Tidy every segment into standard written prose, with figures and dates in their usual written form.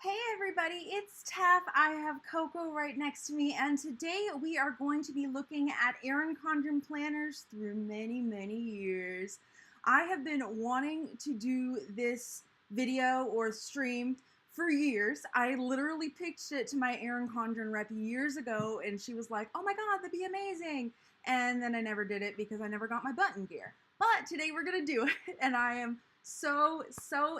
Hey everybody, it's Tef. I have Coco right next to me, and today we are going to be looking at Erin Condren planners through many, many years. I have been wanting to do this video or stream for years. I literally pitched it to my Erin Condren rep years ago, and she was like, oh my god, that'd be amazing. And then I never did it because I never got my button gear. But today we're going to do it, and I am so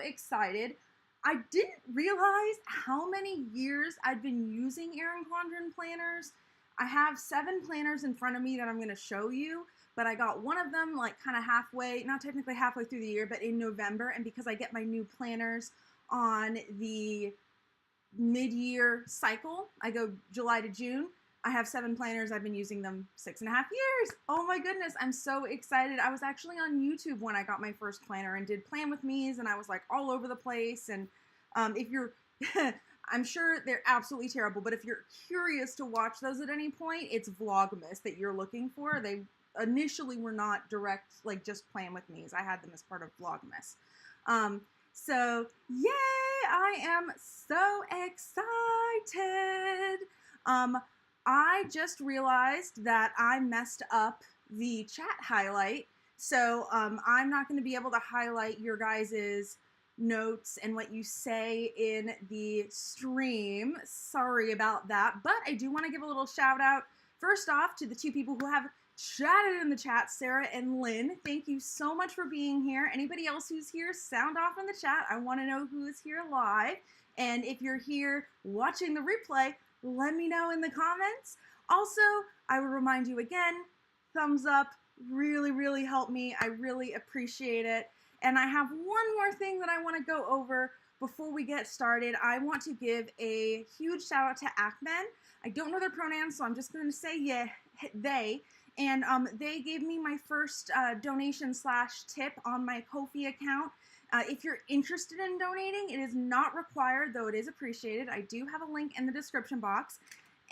excited. I didn't realize how many years I'd been using Erin Condren planners. I have 7 planners in front of me that I'm going to show you, but I got one of them like kind of halfway, not technically halfway through the year, but in November, and because I get my new planners on the mid-year cycle, I go July to June, I have 7 planners. I've been using them 6.5 years. Oh my goodness, I'm so excited. I was actually on YouTube when I got my first planner and did Plan With Me's, and I was like all over the place. And if you're, I'm sure they're absolutely terrible, but if you're curious to watch those at any point, it's Vlogmas that you're looking for. They initially were not direct, like just Plan With Me's. I had them as part of Vlogmas. So yay, I am so excited. I just realized that I messed up the chat highlight, so I'm not going to be able to highlight your guys's notes and what you say in the stream. Sorry about that, but I do want to give a little shout out first off to the 2 people who have chatted in the chat, Sarah and Lynn. Thank you so much for being here. Anybody else who's here, sound off in the chat. I want to know who is here live, and if you're here watching the replay, let me know in the comments. Also, I would remind you again, thumbs up really help me. I really appreciate it. And I have one more thing that I want to go over before we get started. I want to give a huge shout out to 𝗚𝗏𝗏. I don't know their pronouns, so I'm just going to say yeah, they. And they gave me my first donation/tip on my Ko-fi account. If you're interested in donating, it is not required, though it is appreciated. I do have a link in the description box.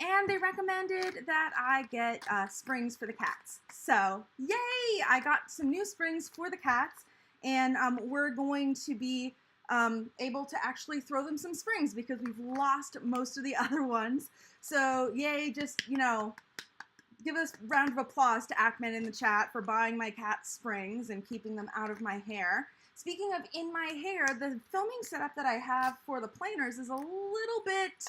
And they recommended that I get springs for the cats. So, yay! I got some new springs for the cats. And we're going to be able to actually throw them some springs because we've lost most of the other ones. So, yay, just, you know, give us a round of applause to 𝗚𝗏𝗏 in the chat for buying my cat springs and keeping them out of my hair. Speaking of in my hair, the filming setup that I have for the planners is a little bit,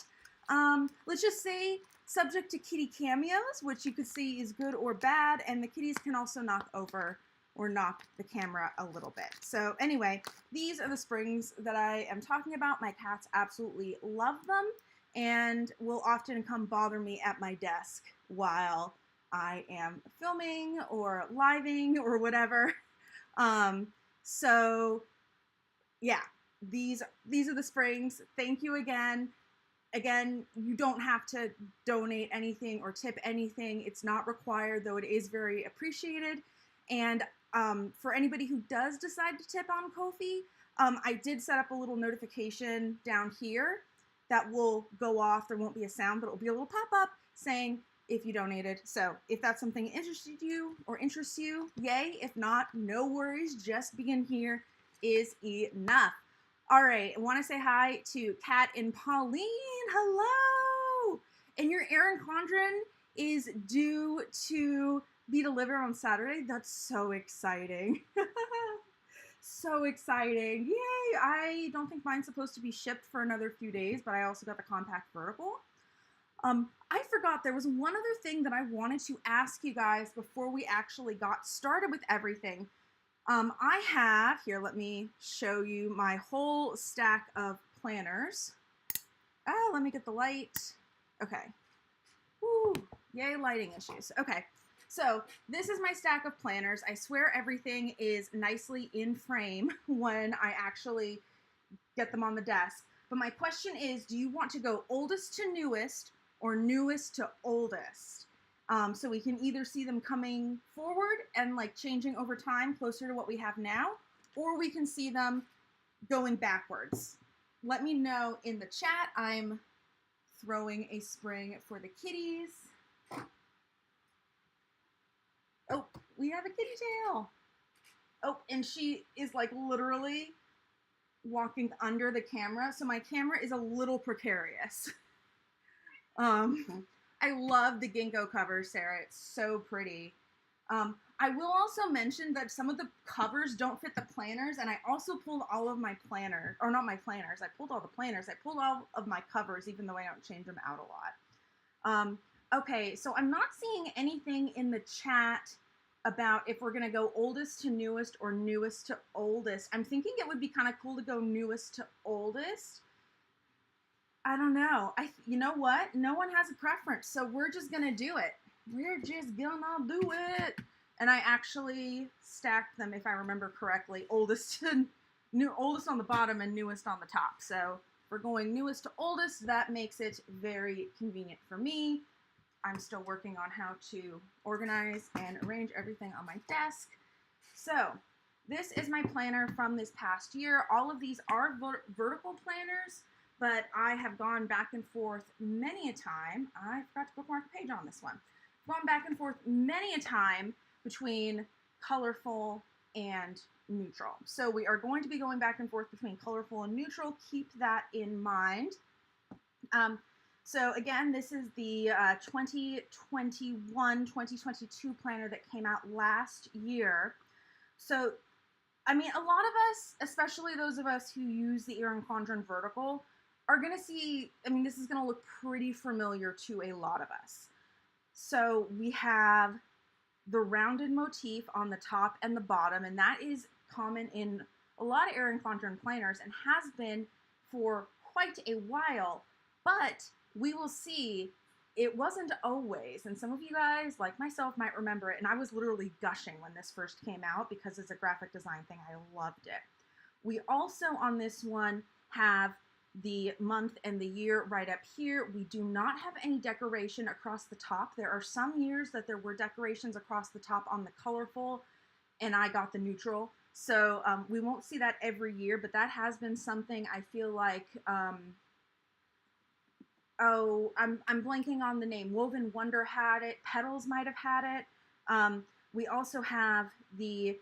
let's just say, subject to kitty cameos, which you could see is good or bad, and the kitties can also knock over or knock the camera a little bit. So anyway, these are the springs that I am talking about. My cats absolutely love them and will often come bother me at my desk while I am filming or living or whatever. So yeah, these are the springs. Thank you again. Again, you don't have to donate anything or tip anything. It's not required, though it is very appreciated. And for anybody who does decide to tip on Ko-fi, I did set up a little notification down here that will go off. There won't be a sound, but it will be a little pop-up saying if you donated. So if that's something that interests you, yay. If not, no worries. Just being here is enough. All right, I want to say hi to Kat and Pauline. Hello! And your Erin Condren is due to be delivered on Saturday. That's so exciting. So exciting. Yay! I don't think mine's supposed to be shipped for another few days, but I also got the compact vertical. I forgot there was one other thing that I wanted to ask you guys before we actually got started with everything. I have, here, let me show you my whole stack of planners. Let me get the light. Okay. Woo, yay, lighting issues. Okay, so this is my stack of planners. I swear everything is nicely in frame when I actually get them on the desk. But my question is, do you want to go oldest to newest or newest to oldest? So we can either see them coming forward and like changing over time closer to what we have now, or we can see them going backwards. Let me know in the chat. I'm throwing a spring for the kitties. Oh, we have a kitty tail. Oh, and she is like literally walking under the camera, so my camera is a little precarious. I love the ginkgo cover, Sarah. It's so pretty. I will also mention that some of the covers don't fit the planners, and I also pulled all of my planners, or not my planners, I pulled all the planners. I pulled all of my covers, even though I don't change them out a lot. Okay, so I'm not seeing anything in the chat about if we're going to go oldest to newest or newest to oldest. I'm thinking it would be kind of cool to go newest to oldest. I don't know. You know what? No one has a preference, so we're just going to do it. We're just gonna do it. And I actually stacked them, if I remember correctly, oldest on the bottom and newest on the top. So if we're going newest to oldest, that makes it very convenient for me. I'm still working on how to organize and arrange everything on my desk. So this is my planner from this past year. All of these are vertical planners, but I have gone back and forth many a time. I forgot to bookmark a page on this one. Gone back and forth many a time between colorful and neutral. So we are going to be going back and forth between colorful and neutral. Keep that in mind. So again, this is the 2021-2022 planner that came out last year. So, I mean, a lot of us, especially those of us who use the Erin Condren vertical, are going to see, I mean, this is going to look pretty familiar to a lot of us. So we have the rounded motif on the top and the bottom, and that is common in a lot of Erin Condren planners and has been for quite a while, but we will see it wasn't always, and some of you guys, like myself, might remember it, and I was literally gushing when this first came out because it's a graphic design thing. I loved it. We also, on this one, have the month and the year right up here. We do not have any decoration across the top. There are some years that there were decorations across the top on the colorful, and I got the neutral. So we won't see that every year, but that has been something I feel like, oh, I'm blanking on the name. Woven Wonder had it. Petals might have had it. We also have the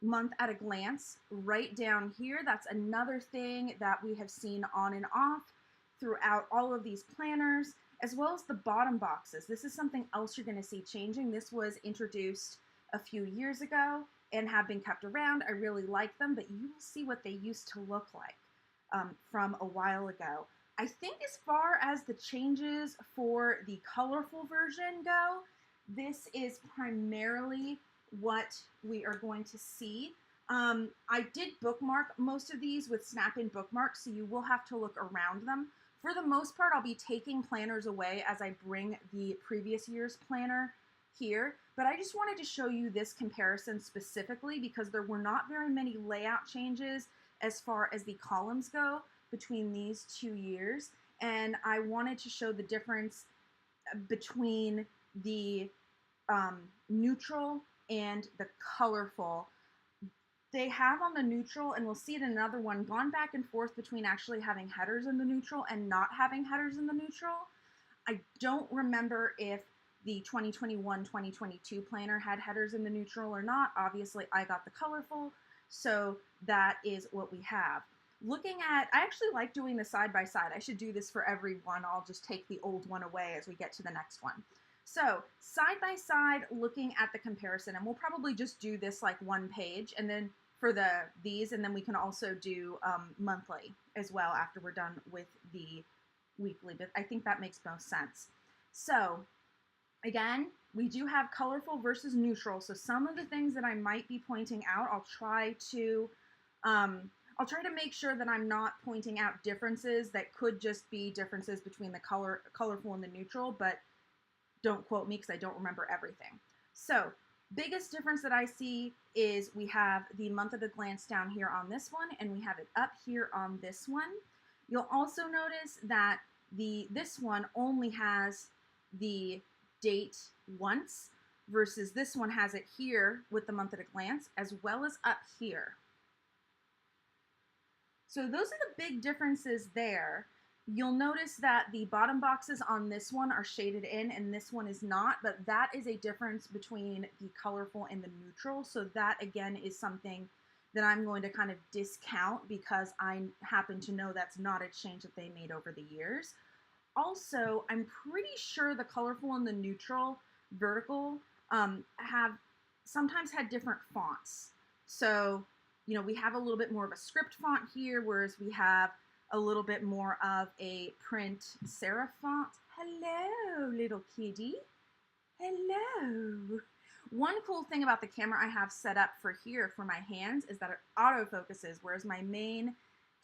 month at a glance right down here. That's another thing that we have seen on and off throughout all of these planners, as well as the bottom boxes. This is something else you're going to see changing. This was introduced a few years ago and have been kept around. I really like them, but you will see what they used to look like from a while ago. I think as far as the changes for the colorful version go, this is primarily what we are going to see. I did bookmark most of these with snap-in bookmarks, so you will have to look around them. For the most part, I'll be taking planners away as I bring the previous year's planner here, but I just wanted to show you this comparison specifically because there were not very many layout changes as far as the columns go between these 2 years, and I wanted to show the difference between the neutral and the colorful. They have on the neutral, and we'll see it in another one, gone back and forth between actually having headers in the neutral and not having headers in the neutral. I don't remember if the 2021-2022 planner had headers in the neutral or not. Obviously, I got the colorful, so that is what we have. Looking at, I actually like doing the side by side. I should do this for every one. I'll just take the old one away as we get to the next one. So side by side, looking at the comparison, and we'll probably just do this like one page, and then for these, and then we can also do monthly as well after we're done with the weekly. But I think that makes most sense. So again, we do have colorful versus neutral. So some of the things that I might be pointing out, I'll try to make sure that I'm not pointing out differences that could just be differences between the colorful and the neutral, but don't quote me because I don't remember everything. So biggest difference that I see is we have the month at a glance down here on this one, and we have it up here on this one. You'll also notice that this one only has the date once versus this one has it here with the month at a glance as well as up here. So those are the big differences there. You'll notice that the bottom boxes on this one are shaded in and this one is not, but that is a difference between the colorful and the neutral. So that again is something that I'm going to kind of discount because I happen to know that's not a change that they made over the years. Also, I'm pretty sure the colorful and the neutral vertical have sometimes had different fonts. So, you know, we have a little bit more of a script font here, whereas we have a little bit more of a print serif font. Hello, little kitty. Hello. One cool thing about the camera I have set up for here for my hands is that it autofocuses, whereas my main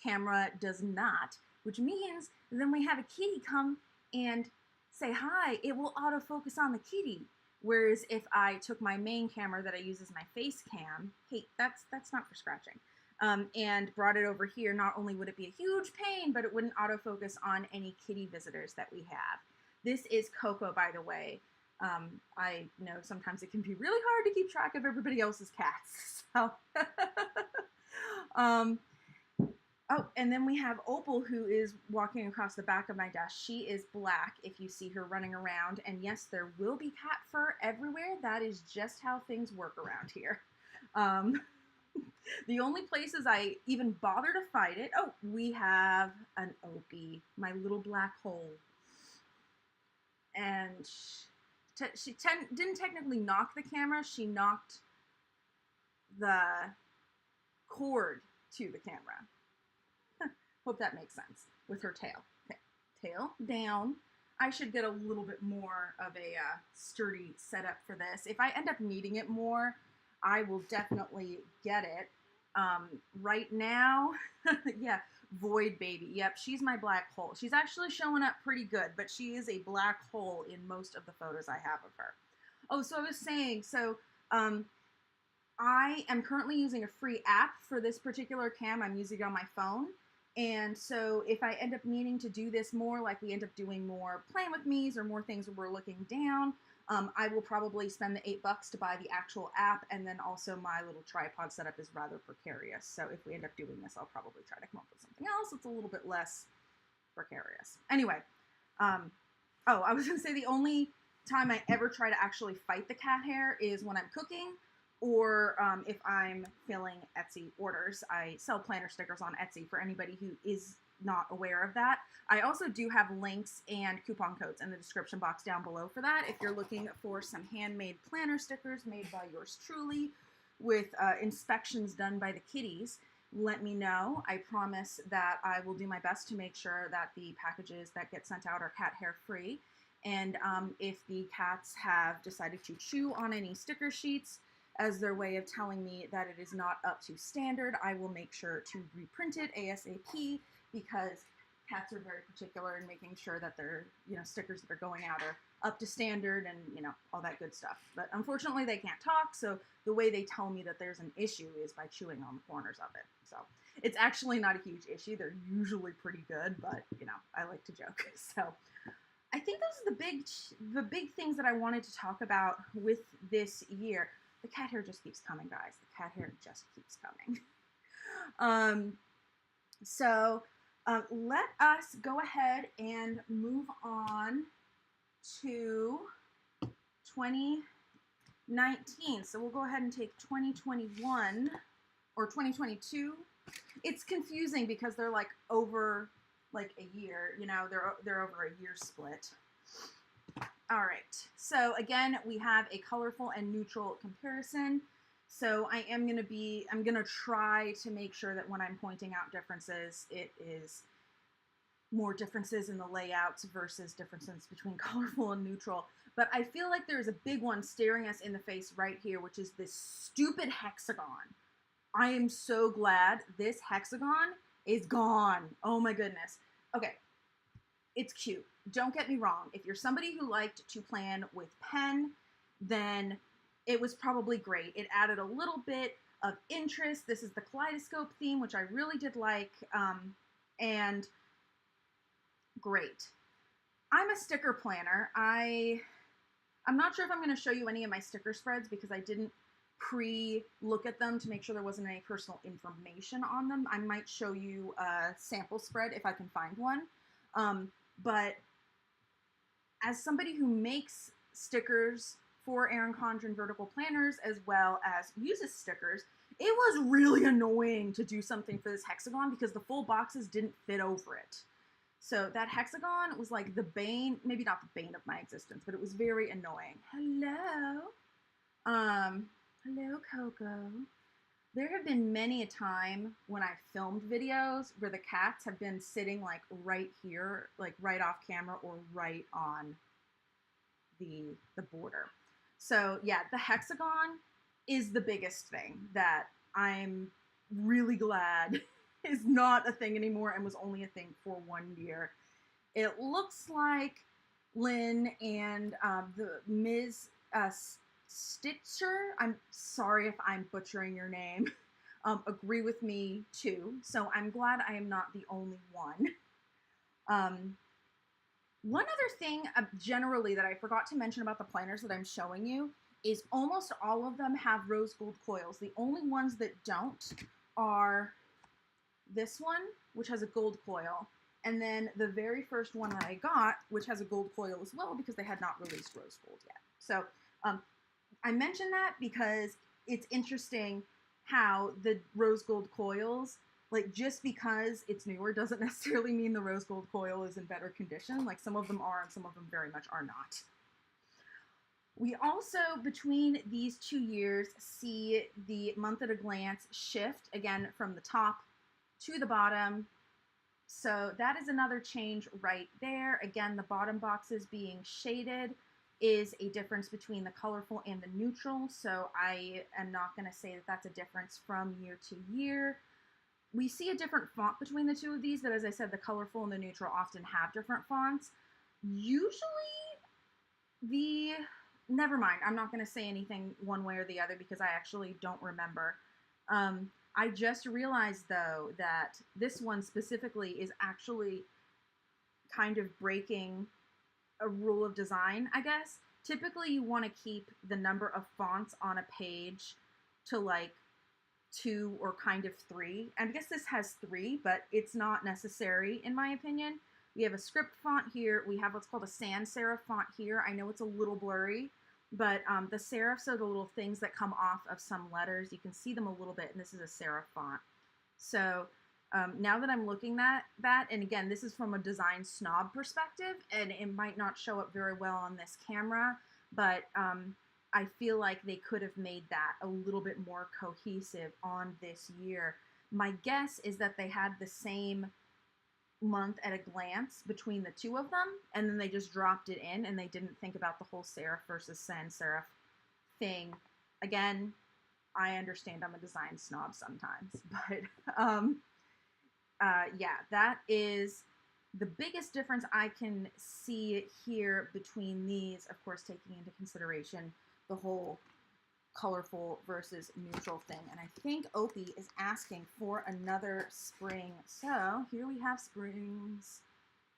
camera does not, which means then we have a kitty come and say hi, it will autofocus on the kitty. Whereas if I took my main camera that I use as my face cam, hey, that's not for scratching, and brought it over here, not only would it be a huge pain, but it wouldn't autofocus on any kitty visitors that we have. This is Coco, by the way. I know sometimes it can be really hard to keep track of everybody else's cats. So, oh, and then we have Opal, who is walking across the back of my desk. She is black if you see her running around. And yes, there will be cat fur everywhere. That is just how things work around here. The only places I even bother to fight it, oh, we have an Opie, my little black hole. And she didn't technically knock the camera, she knocked the cord to the camera. Hope that makes sense with her tail. Okay, tail down. I should get a little bit more of a sturdy setup for this. If I end up needing it more, I will definitely get it. Right now, yeah, Void Baby. Yep, she's my black hole. She's actually showing up pretty good, but she is a black hole in most of the photos I have of her. Oh, so I was saying, I am currently using a free app for this particular cam. I'm using it on my phone. And so if I end up needing to do this more, like we end up doing more Playing With Me's or more things where we're looking down, I will probably spend the $8 to buy the actual app, and then also my little tripod setup is rather precarious. So if we end up doing this, I'll probably try to come up with something else that's a little bit less precarious. Anyway, oh, I was gonna say the only time I ever try to actually fight the cat hair is when I'm cooking, or if I'm filling Etsy orders. I sell planner stickers on Etsy for anybody who is not aware of that. I also do have links and coupon codes in the description box down below for that. If you're looking for some handmade planner stickers made by yours truly with inspections done by the kitties, let me know. I promise that I will do my best to make sure that the packages that get sent out are cat hair free. And if the cats have decided to chew on any sticker sheets as their way of telling me that it is not up to standard, I will make sure to reprint it ASAP, because cats are very particular in making sure that their, stickers that are going out are up to standard and, all that good stuff. But unfortunately they can't talk, so the way they tell me that there's an issue is by chewing on the corners of it. So it's actually not a huge issue. They're usually pretty good, but, I like to joke. So I think those are the big things that I wanted to talk about with this year. The cat hair just keeps coming, guys. The cat hair just keeps coming. Let us go ahead and move on to 2019. So we'll go ahead and take 2021 or 2022. It's confusing because they're like over like a year, they're over a year split. All right, so again, we have a colorful and neutral comparison. So I'm gonna try to make sure that when I'm pointing out differences, it is more differences in the layouts versus differences between colorful and neutral. But I feel like there's a big one staring us in the face right here, which is this stupid hexagon. I am so glad this hexagon is gone. Oh my goodness. Okay, it's cute. Don't get me wrong. If you're somebody who liked to plan with pen, then it was probably great. It added a little bit of interest. This is the kaleidoscope theme, which I really did like, and great. I'm a sticker planner. I'm not sure if I'm going to show you any of my sticker spreads because I didn't pre-look at them to make sure there wasn't any personal information on them. I might show you a sample spread if I can find one. But as somebody who makes stickers for Erin Condren vertical planners as well as uses stickers. It was really annoying to do something for this hexagon because the full boxes didn't fit over it. So that hexagon was like the bane, maybe not the bane of my existence, but it was very annoying. Hello. Hello, Coco. There have been many a time when I filmed videos where the cats have been sitting like right here, like right off camera or right on the border. So yeah, the hexagon is the biggest thing that I'm really glad is not a thing anymore and was only a thing for 1 year. It looks like Lynn and the 𝗪𝘳𝗜, I'm sorry if I'm butchering your name, agree with me too. So I'm glad I am not the only one. One other thing generally that I forgot to mention about the planners that I'm showing you is almost all of them have rose gold coils. The only ones that don't are this one, which has a gold coil, and then the very first one that I got, which has a gold coil as well because they had not released rose gold yet. So I mention that because it's interesting how the rose gold coils, like just because it's newer doesn't necessarily mean the rose gold coil is in better condition. Like some of them are and some of them very much are not. We also, between these 2 years, see the month at a glance shift again from the top to the bottom. So that is another change right there. Again, the bottom boxes being shaded is a difference between the colorful and the neutral. So I am not going to say that that's a difference from year to year. We see a different font between the two of these, but as I said, the colorful and the neutral often have different fonts. Usually never mind, I'm not going to say anything one way or the other because I actually don't remember. I just realized though that this one specifically is actually kind of breaking a rule of design, I guess. Typically you want to keep the number of fonts on a page to like 2 or kind of 3. I guess this has 3, but it's not necessary in my opinion. We have a script font here. We have what's called a sans serif font here. I know it's a little blurry, but the serifs are the little things that come off of some letters. You can see them a little bit, and this is a serif font. So now that I'm looking at that, and again, this is from a design snob perspective, and it might not show up very well on this camera, but I feel like they could have made that a little bit more cohesive on this year. My guess is that they had the same month at a glance between the two of them, and then they just dropped it in, and they didn't think about the whole serif versus sans serif thing. Again, I understand I'm a design snob sometimes, but yeah, that is the biggest difference I can see here between these, of course, taking into consideration the whole colorful versus neutral thing. And I think Opie is asking for another spring. So here we have springs,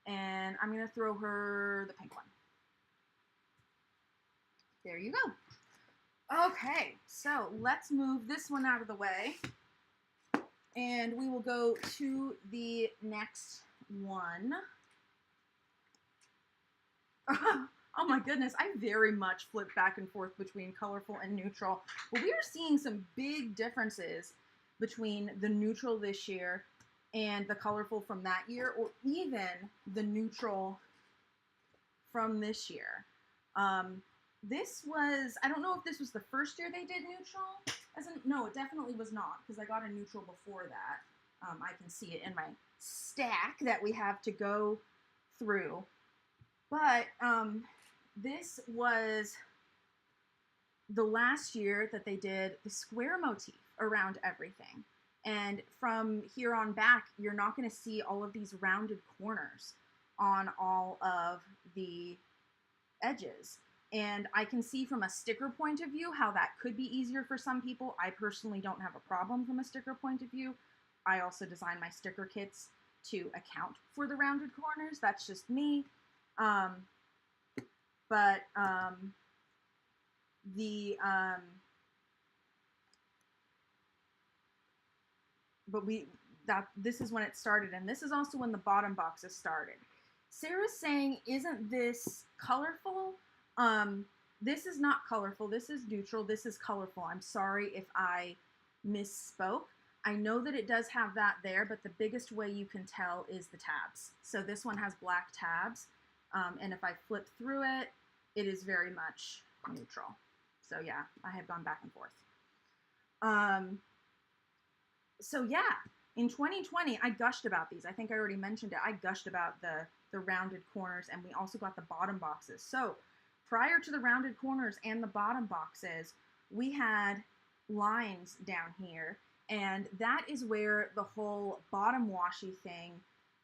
and I'm going to throw her the pink one. There you go. Okay, so let's move this one out of the way, and we will go to the next one. Oh my goodness, I very much flip back and forth between colorful and neutral. But we are seeing some big differences between the neutral this year and the colorful from that year, or even the neutral from this year. This was, I don't know if this was the first year they did neutral. No, it definitely was not, because I got a neutral before that. I can see it in my stack that we have to go through. But this was the last year that they did the square motif around everything. And from here on back, you're not going to see all of these rounded corners on all of the edges. And I can see from a sticker point of view how that could be easier for some people. I personally don't have a problem from a sticker point of view. I also design my sticker kits to account for the rounded corners. That's just me. This is when it started, and this is also when the bottom boxes started. Sarah's saying, isn't this colorful? this is not colorful. This is neutral. This is colorful. I'm sorry if I misspoke. I know that it does have that there, but the biggest way you can tell is the tabs. So this one has black tabs, and if I flip through it, it is very much neutral. So yeah, I have gone back and forth. So yeah, in 2020, I gushed about these. I think I already mentioned it. I gushed about the rounded corners, and we also got the bottom boxes. So prior to the rounded corners and the bottom boxes, we had lines down here, and that is where the whole bottom washi thing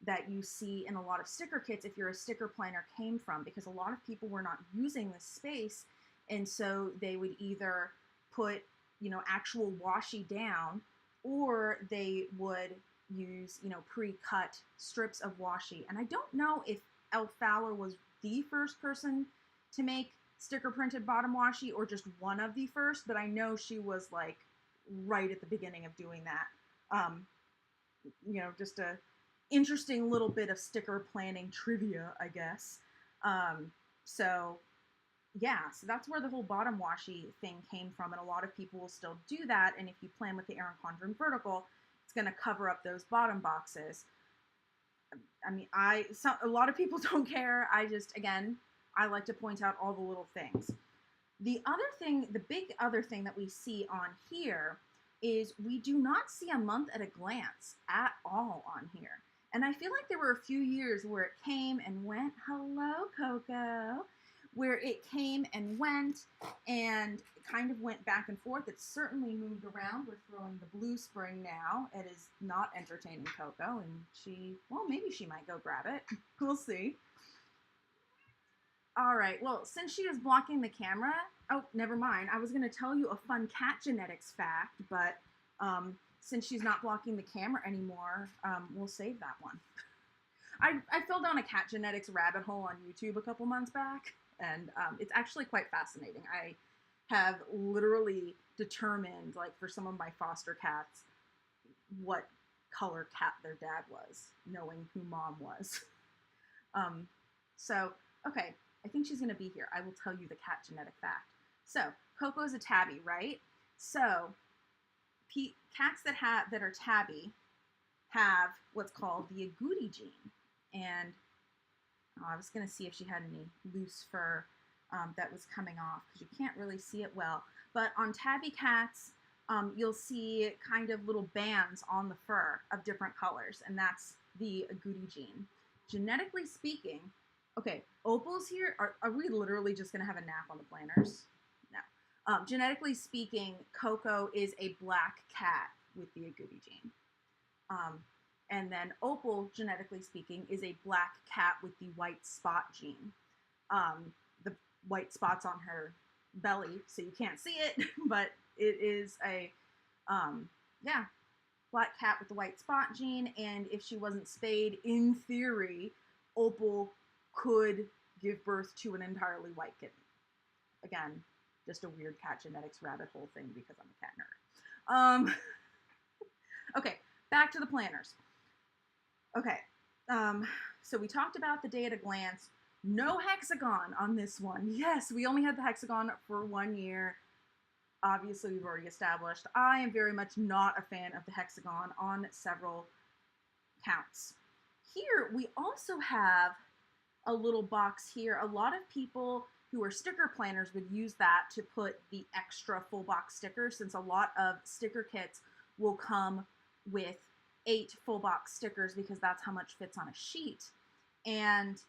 that you see in a lot of sticker kits, if you're a sticker planner, came from, because a lot of people were not using this space, and so they would either put, you know, actual washi down, or they would use, you know, pre-cut strips of washi. And I don't know if 𝗚𝗏𝘀𝗧 was the first person to make sticker printed bottom washi or just one of the first, but I know she was like right at the beginning of doing that. You know, just a interesting little bit of sticker planning trivia, I guess. So yeah, so that's where the whole bottom washi thing came from, and a lot of people will still do that, and if you plan with the Erin Condren vertical, it's going to cover up those bottom boxes. I mean, a lot of people don't care. I just, again, I like to point out all the little things. The other thing, the big other thing that we see on here is we do not see a month at a glance at all on here. And I feel like there were a few years where it came and went, hello, Coco, where it came and went and kind of went back and forth. It's certainly moved around. We're throwing the blue spring now. It is not entertaining Coco, and she, well, maybe she might go grab it. We'll see. All right, well, since she is blocking the camera, oh, never mind. I was going to tell you a fun cat genetics fact, but since she's not blocking the camera anymore, we'll save that one. I fell down a cat genetics rabbit hole on YouTube a couple months back, and it's actually quite fascinating. I have literally determined, like, for some of my foster cats, what color cat their dad was, knowing who mom was. So, okay, I think she's going to be here. I will tell you the cat genetic fact. So, Coco is a tabby, right? So, cats that are tabby have what's called the agouti gene. And I was going to see if she had any loose fur that was coming off, because you can't really see it well. But on tabby cats, you'll see kind of little bands on the fur of different colors, and that's the agouti gene. Genetically speaking, okay, Opal's here. Are we literally just going to have a nap on the planners? No. Genetically speaking, Coco is a black cat with the agouti gene. And then Opal, genetically speaking, is a black cat with the white spot gene. The white spots on her belly, so you can't see it, but it is a, yeah, black cat with the white spot gene. And if she wasn't spayed, in theory, Opal could give birth to an entirely white kitten. Again, just a weird cat genetics rabbit hole thing because I'm a cat nerd. Okay, back to the planners. Okay, so we talked about the day at a glance. No hexagon on this one. Yes, we only had the hexagon for 1 year. Obviously, we've already established I am very much not a fan of the hexagon on several counts. Here, we also have a little box here. A lot of people who are sticker planners would use that to put the extra full box stickers, since a lot of sticker kits will come with 8 full box stickers because that's how much fits on a sheet. And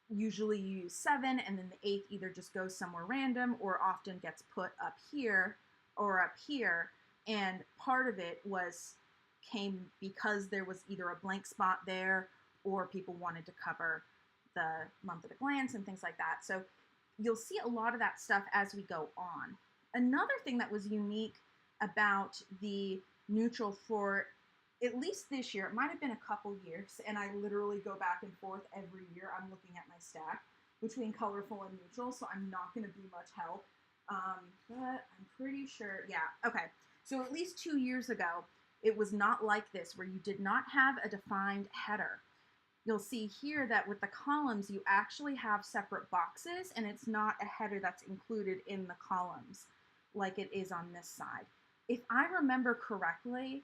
usually you use 7, and then the 8th either just goes somewhere random or often gets put up here or up here. And part of it came because there was either a blank spot there or people wanted to cover the month at a glance and things like that. So you'll see a lot of that stuff as we go on. Another thing that was unique about the neutral for at least this year, it might have been a couple years, and I literally go back and forth every year. I'm looking at my stack between colorful and neutral, so I'm not going to be much help. But I'm pretty sure, yeah, okay. So at least 2 years ago, it was not like this, where you did not have a defined header. you'll see here that with the columns, you actually have separate boxes, and it's not a header that's included in the columns like it is on this side. If I remember correctly,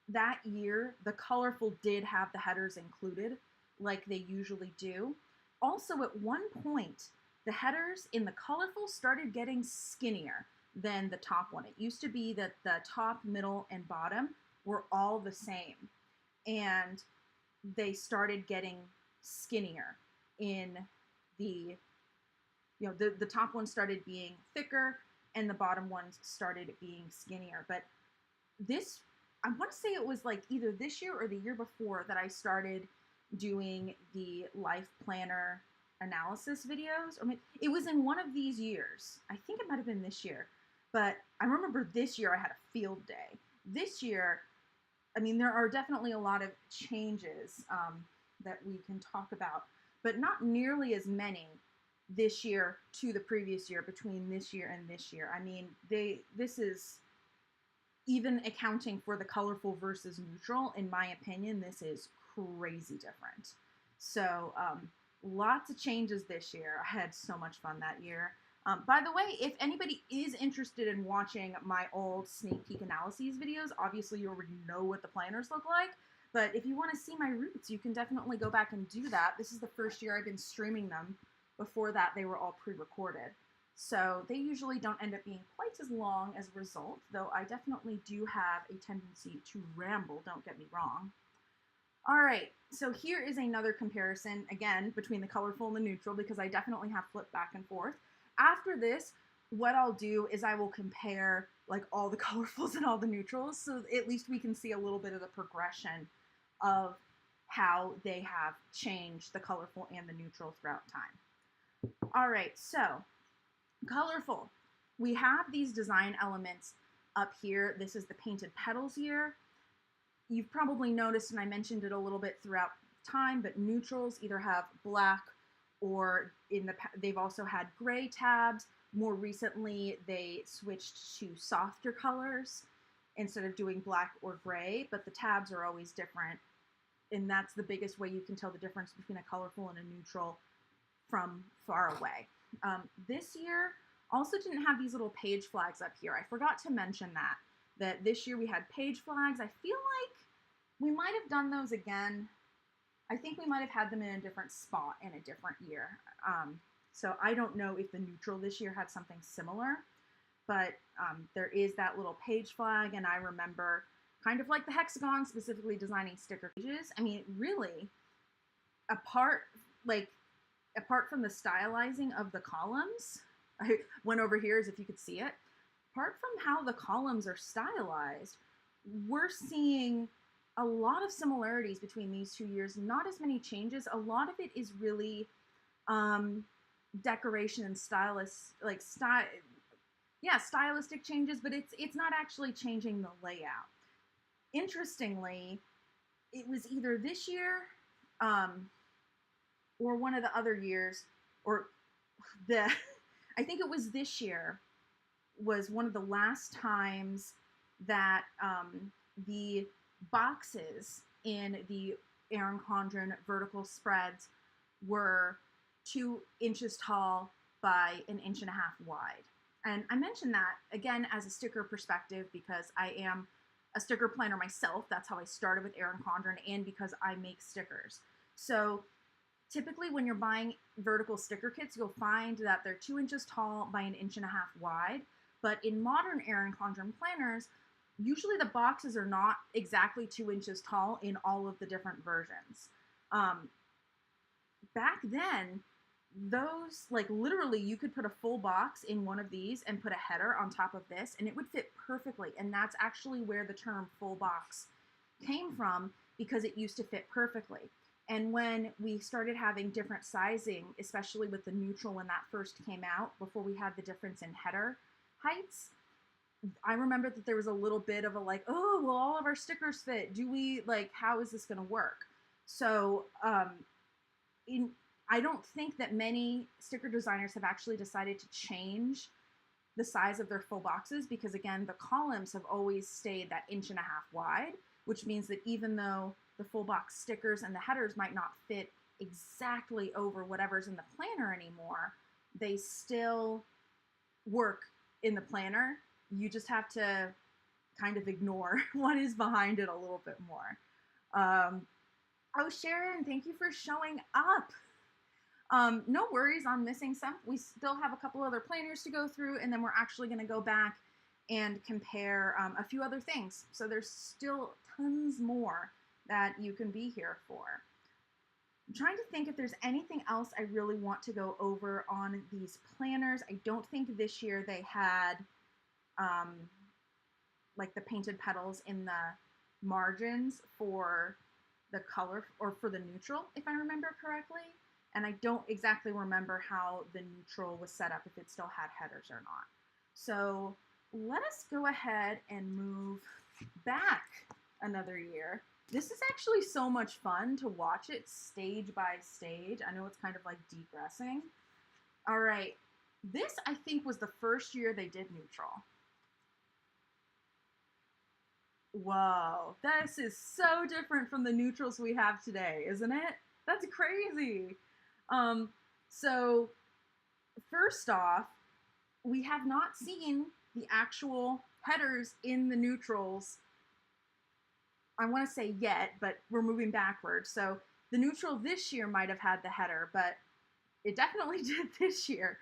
that year, the Colorful did have the headers included, like they usually do. Also, at one point, the headers in the Colorful started getting skinnier than the top one. It used to be that the top, middle, and bottom were all the same, and they started getting skinnier in the, the top one started being thicker, and the bottom ones started being skinnier. But this, I want to say it was like either this year or the year before that I started doing the Life Planner analysis videos. Or it was in one of these years. I think it might have been this year. But I remember this year I had a field day. This year, I mean, there are definitely a lot of changes that we can talk about, but not nearly as many this year to the previous year, between this year and this year. I mean, this is, even accounting for the Colorful versus neutral, in my opinion, this is crazy different. So lots of changes this year. I had so much fun that year. By the way, if anybody is interested in watching my old sneak peek analyses videos, obviously you already know what the planners look like, but if you want to see my roots, you can definitely go back and do that. This is the first year I've been streaming them. Before that, they were all pre-recorded. So they usually don't end up being quite as long as a result, though I definitely do have a tendency to ramble, don't get me wrong. All right, so here is another comparison, again, between the Colorful and the neutral, because I definitely have flipped back and forth. After this, what I'll do is I will compare like all the Colorfuls and all the neutrals, so at least we can see a little bit of the progression of how they have changed the Colorful and the neutral throughout time. All right, so Colorful. We have these design elements up here. This is the painted petals here. You've probably noticed, and I mentioned it a little bit throughout time, but neutrals either have black or they've also had gray tabs. More recently, they switched to softer colors instead of doing black or gray, but the tabs are always different. And that's the biggest way you can tell the difference between a Colorful and a neutral from far away. This year also didn't have these little page flags up here. I forgot to mention that this year we had page flags. I feel like we might have done those again. I think we might have had them in a different spot in a different year. So I don't know if the neutral this year had something similar, but there is that little page flag, and I remember kind of like the hexagon, specifically designing sticker pages. I mean, really, apart from the stylizing of the columns, I went over here as if you could see it, apart from how the columns are stylized, we're seeing a lot of similarities between these 2 years, not as many changes. A lot of it is really decoration and stylistic changes, but it's not actually changing the layout. Interestingly, it was either this year or one of the other years, or I think it was this year, was one of the last times that the boxes in the Erin Condren vertical spreads were 2 inches tall by 1.5 inches wide. And I mention that, again, as a sticker perspective, because I am a sticker planner myself. That's how I started with Erin Condren, and because I make stickers. So typically when you're buying vertical sticker kits, you'll find that they're 2 inches tall by 1.5 inches wide. But in modern Erin Condren planners, usually the boxes are not exactly 2 inches tall in all of the different versions. Back then, those, like, literally you could put a full box in one of these and put a header on top of this, and it would fit perfectly. And that's actually where the term full box came from, because it used to fit perfectly. And when we started having different sizing, especially with the neutral when that first came out, before we had the difference in header heights, I remember that there was a little bit of a like, oh, well, all of our stickers fit. Do we, like, how is this going to work? So I don't think that many sticker designers have actually decided to change the size of their full boxes, because, again, the columns have always stayed that 1.5 inches wide, which means that even though the full box stickers and the headers might not fit exactly over whatever's in the planner anymore, they still work in the planner. You just have to kind of ignore what is behind it a little bit more. Oh, Sharon, thank you for showing up. No worries on missing some. We still have a couple other planners to go through, and then we're actually going to go back and compare a few other things. So there's still tons more that you can be here for. I'm trying to think if there's anything else I really want to go over on these planners. I don't think this year they had like the painted petals in the margins for the color or for the neutral, if I remember correctly. And I don't exactly remember how the neutral was set up, if it still had headers or not. So let us go ahead and move back another year. This is actually so much fun to watch it stage by stage. I know it's kind of like depressing. All right, this I think was the first year they did neutral. Whoa, this is so different from the neutrals we have today, isn't it? That's crazy. So first off, we have not seen the actual headers in the neutrals, I want to say yet, but we're moving backwards. So the neutral this year might have had the header, but it definitely did this year.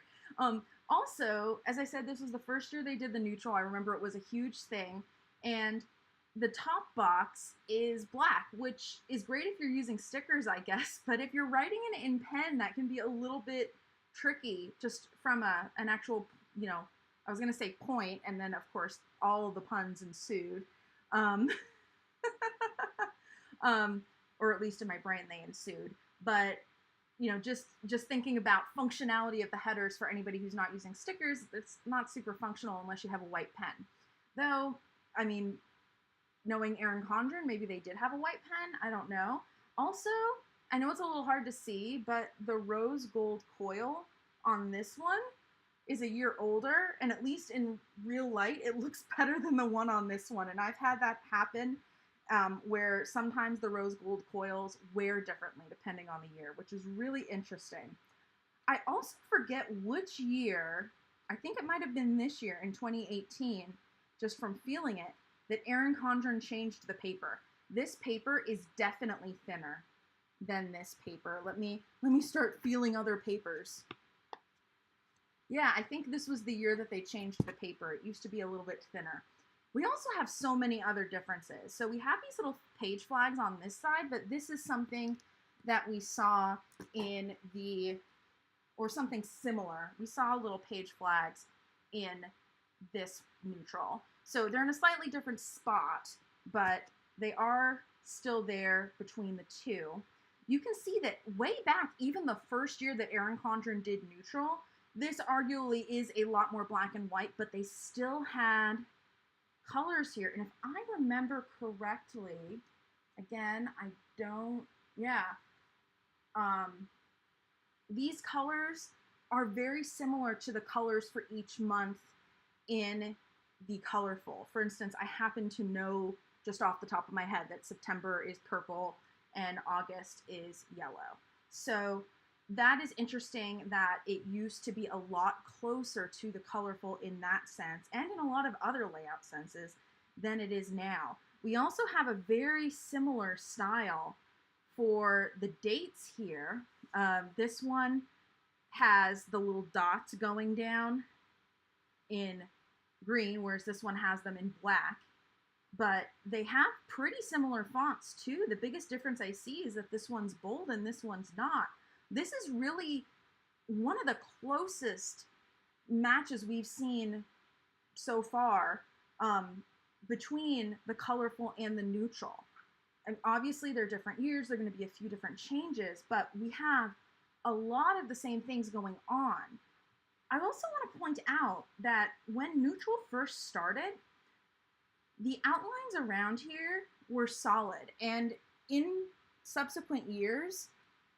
Also, as I said, this was the first year they did the neutral. I remember it was a huge thing. And the top box is black, which is great if you're using stickers, I guess. But if you're writing it in pen, that can be a little bit tricky just from an actual, you know, I was going to say point, and then, of course, all of the puns ensued. Or at least in my brain, they ensued. But, you know, just thinking about functionality of the headers for anybody who's not using stickers, it's not super functional unless you have a white pen. Though, I mean, knowing Erin Condren, maybe they did have a white pen. I don't know. Also, I know it's a little hard to see, but the rose gold coil on this one is a year older, and at least in real light, it looks better than the one on this one. And I've had that happen where sometimes the rose gold coils wear differently depending on the year, which is really interesting. I also forget which year, I think it might have been this year in 2018, just from feeling it, that Erin Condren changed the paper. This paper is definitely thinner than this paper. Let me start feeling other papers. Yeah, I think this was the year that they changed the paper. It used to be a little bit thinner. We also have so many other differences. So we have these little page flags on this side, but this is something that we saw in the, or something similar. We saw little page flags in this neutral. So they're in a slightly different spot, but they are still there between the two. You can see that way back, even the first year that Erin Condren did neutral, this arguably is a lot more black and white, but they still had colors here. And if I remember correctly, again, I don't, yeah, these colors are very similar to the colors for each month in the colorful. For instance, I happen to know just off the top of my head that September is purple and August is yellow. So that is interesting that it used to be a lot closer to the colorful in that sense, and in a lot of other layout senses, than it is now. We also have a very similar style for the dates here. This one has the little dots going down in green, whereas this one has them in black. But they have pretty similar fonts too. The biggest difference I see is that this one's bold and this one's not. This is really one of the closest matches we've seen so far between the colorful and the neutral. And obviously they're different years, there are going to be a few different changes, but we have a lot of the same things going on. I also want to point out that when neutral first started, the outlines around here were solid, and in subsequent years,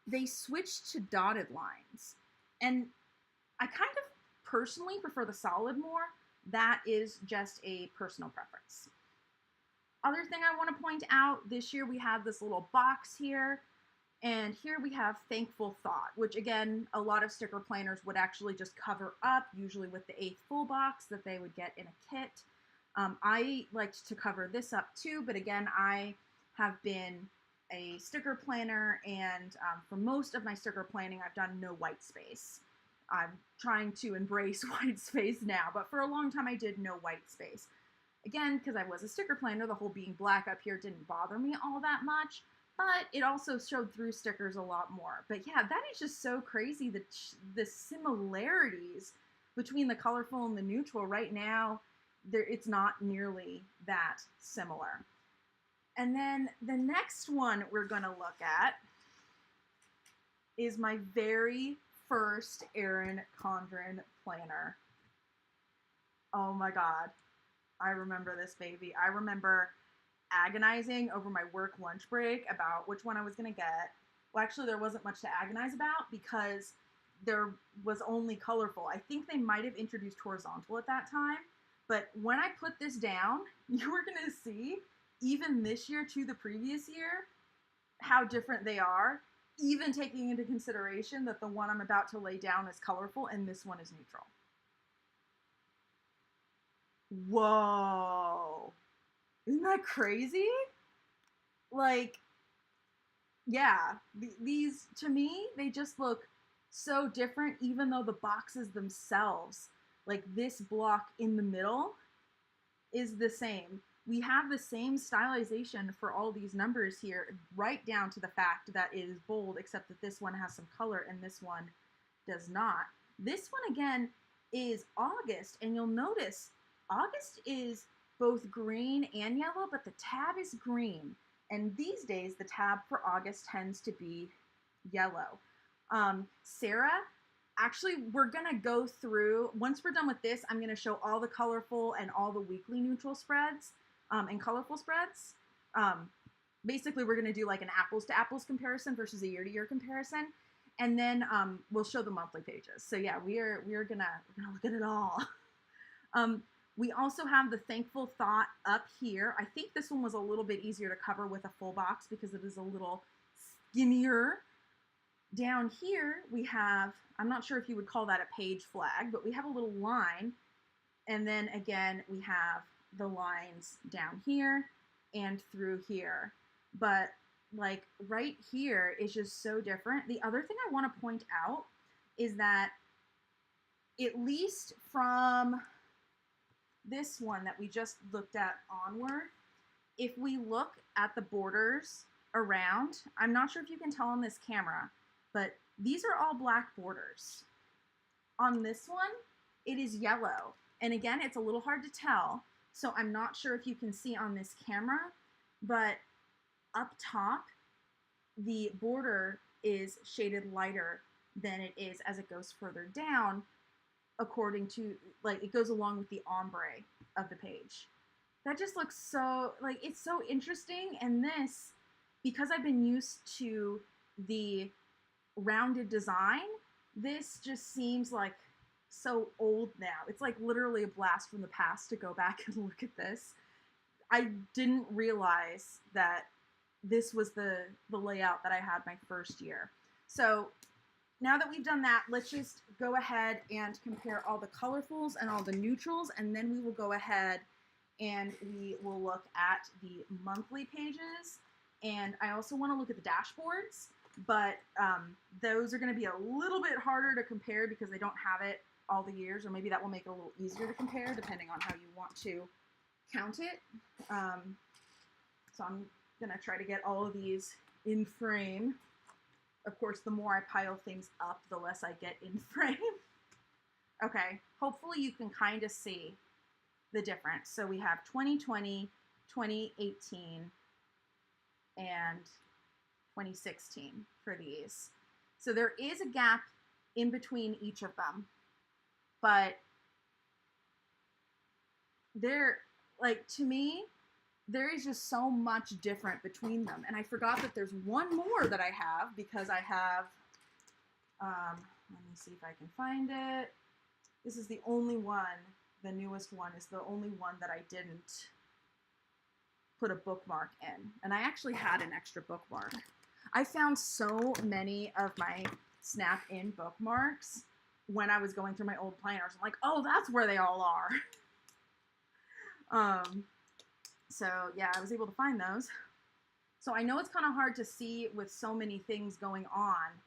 they switched to dotted lines. And I kind of personally prefer the solid more. That is just a personal preference. Other thing I want to point out, this year we have this little box here, and here we have Thankful Thought, which again, a lot of sticker planners would actually just cover up, usually with the 8th full box that they would get in a kit. I liked to cover this up too, but again, I have been a sticker planner, and for most of my sticker planning, I've done no white space. I'm trying to embrace white space now, but for a long time I did no white space. Again, because I was a sticker planner, the whole being black up here didn't bother me all that much, but it also showed through stickers a lot more. But yeah, that is just so crazy, the similarities between the colorful and the neutral. Right now, it's not nearly that similar. And then the next one we're going to look at is my very first Erin Condren planner. Oh my God. I remember this baby. I remember agonizing over my work lunch break about which one I was going to get. Well, actually, there wasn't much to agonize about because there was only colorful. I think they might have introduced horizontal at that time. But when I put this down, you were going to see, even this year to the previous year, how different they are, even taking into consideration that the one I'm about to lay down is colorful and this one is neutral. Whoa. Isn't that crazy? Like, yeah, these, to me, they just look so different, even though the boxes themselves, like this block in the middle, is the same. We have the same stylization for all these numbers here, right down to the fact that it is bold, except that this one has some color and this one does not. This one, again, is August, and you'll notice August is both green and yellow, but the tab is green. And these days, the tab for August tends to be yellow. Sarah, actually, we're going to go through, once we're done with this, I'm going to show all the colorful and all the weekly neutral spreads and colorful spreads. Basically, we're going to do like an apples to apples comparison versus a year to year comparison. And then we'll show the monthly pages. So yeah, we're gonna look at it all. We also have the Thankful Thought up here. I think this one was a little bit easier to cover with a full box because it is a little skinnier. Down here, we have, I'm not sure if you would call that a page flag, but we have a little line. And then again, we have the lines down here and through here. But like right here is just so different. The other thing I want to point out is that at least from this one that we just looked at onward, if we look at the borders around, I'm not sure if you can tell on this camera, but these are all black borders. On this one, it is yellow. And again, it's a little hard to tell, so I'm not sure if you can see on this camera, but up top, the border is shaded lighter than it is as it goes further down, according to, like, it goes along with the ombre of the page. That just looks so, like, it's so interesting. And this, because I've been used to the rounded design, this just seems like so old now. It's like literally a blast from the past to go back and look at this. I didn't realize that this was the layout that I had my first year. So now that we've done that, let's just go ahead and compare all the colorfuls and all the neutrals, and then we will go ahead and we will look at the monthly pages. And I also want to look at the dashboards, but those are going to be a little bit harder to compare because they don't have it all the years, or maybe that will make it a little easier to compare depending on how you want to count it. So I'm going to try to get all of these in frame. Of course, the more I pile things up, the less I get in frame. Okay, hopefully you can kind of see the difference. So we have 2020, 2018, and 2016 for these. So there is a gap in between each of them, but they're, like, to me, there is just so much different between them. And I forgot that there's one more that I have because I have, let me see if I can find it. This is the only one, the newest one is the only one that I didn't put a bookmark in. And I actually had an extra bookmark. I found so many of my Snap In bookmarks when I was going through my old planners. I'm like, oh, that's where they all are. So yeah, I was able to find those. So I know it's kind of hard to see with so many things going on,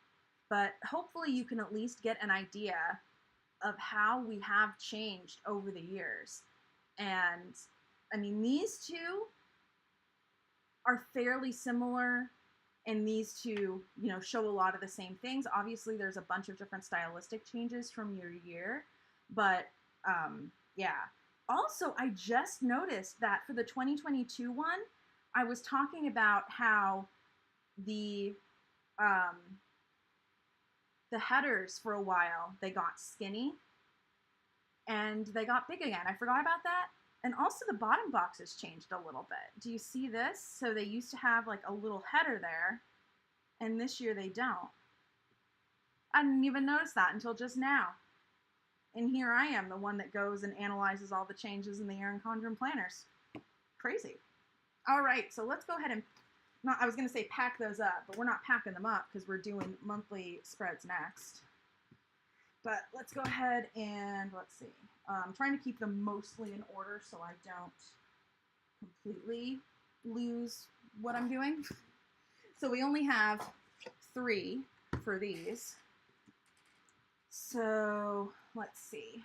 but hopefully you can at least get an idea of how we have changed over the years. And I mean, these two are fairly similar, and these two, you know, show a lot of the same things. Obviously, there's a bunch of different stylistic changes from year to year, but yeah. Also, I just noticed that for the 2022 one, I was talking about how the headers for a while, they got skinny and they got big again. I forgot about that. And also the bottom boxes changed a little bit. Do you see this? So they used to have like a little header there, and this year they don't. I didn't even notice that until just now. And here I am, the one that goes and analyzes all the changes in the Erin Condren planners. Crazy. All right, so let's go ahead and, I was gonna say pack those up, but we're not packing them up because we're doing monthly spreads next. But let's go ahead and, let's see. I'm trying to keep them mostly in order so I don't completely lose what I'm doing. So we only have 3 for these. So let's see.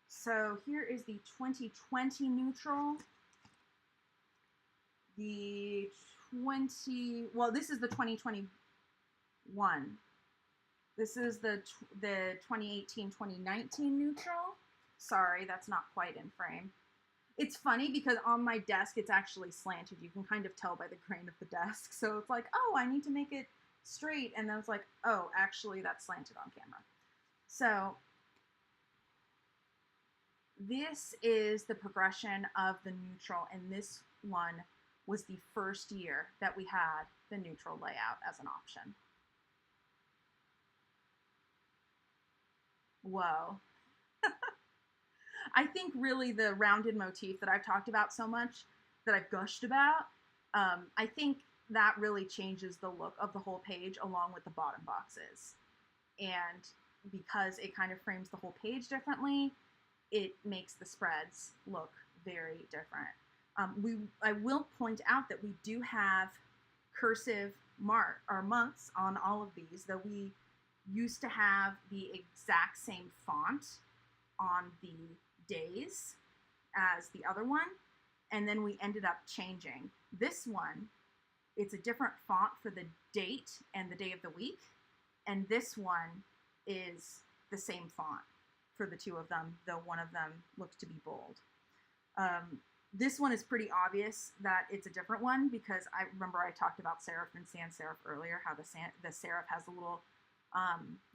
So here is the 2020 neutral. Well, this is the 2021. This is the 2018-2019 neutral. Sorry, that's not quite in frame. It's funny because on my desk, it's actually slanted. You can kind of tell by the grain of the desk. So it's like, oh, I need to make it straight. And then it's like, oh, actually, that's slanted on camera. So this is the progression of the neutral. And this one was the first year that we had the neutral layout as an option. Whoa. I think really the rounded motif that I've talked about so much, that I've gushed about, I think that really changes the look of the whole page along with the bottom boxes. And because it kind of frames the whole page differently, it makes the spreads look very different. I will point out that we do have cursive months on all of these, though we used to have the exact same font on the days as the other one, and then we ended up changing. This one, it's a different font for the date and the day of the week, and this one is the same font for the two of them, though one of them looks to be bold. This one is pretty obvious that it's a different one because I remember I talked about serif and sans serif earlier, how the serif has a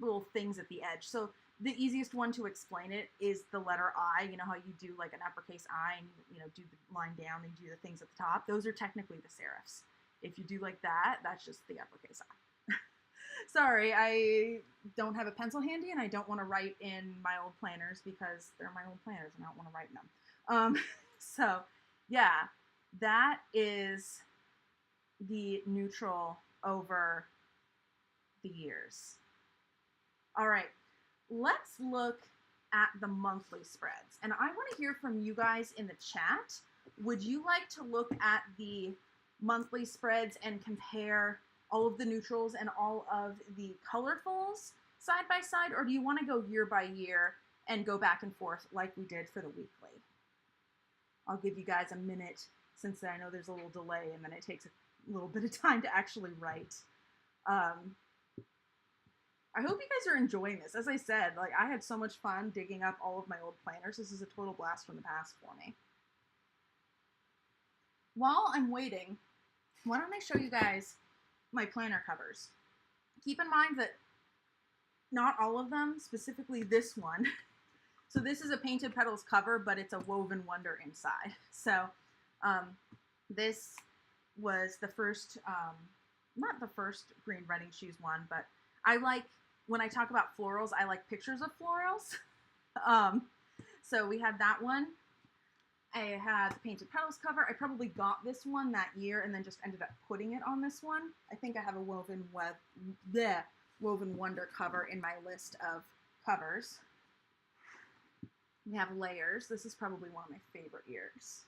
little things at the edge. So the easiest one to explain it is the letter I. You know how you do like an uppercase I and you know do the line down and you do the things at the top? Those are technically the serifs. If you do like that, that's just the uppercase I. Sorry, I don't have a pencil handy and I don't want to write in my old planners because they're my old planners and I don't want to write in them. So yeah, that is the neutral over the years. All right, let's look at the monthly spreads. And I want to hear from you guys in the chat. Would you like to look at the monthly spreads and compare all of the neutrals and all of the colorfuls side by side? Or do you want to go year by year and go back and forth like we did for the weekly? I'll give you guys a minute since I know there's a little delay and then it takes a little bit of time to actually write. I hope you guys are enjoying this. As I said, like I had so much fun digging up all of my old planners. This is a total blast from the past for me. While I'm waiting, why don't I show you guys my planner covers? Keep in mind that not all of them, specifically this one. So this is a Painted Petals cover, but it's a woven wonder inside. So this was the first, not the first Green Running Shoes one, but I like, when I talk about florals, I like pictures of florals. So we had that one. I had the Painted Petals cover. I probably got this one that year and then just ended up putting it on this one. I think I have a Woven Wonder cover in my list of covers. We have Layers. This is probably one of my favorite years.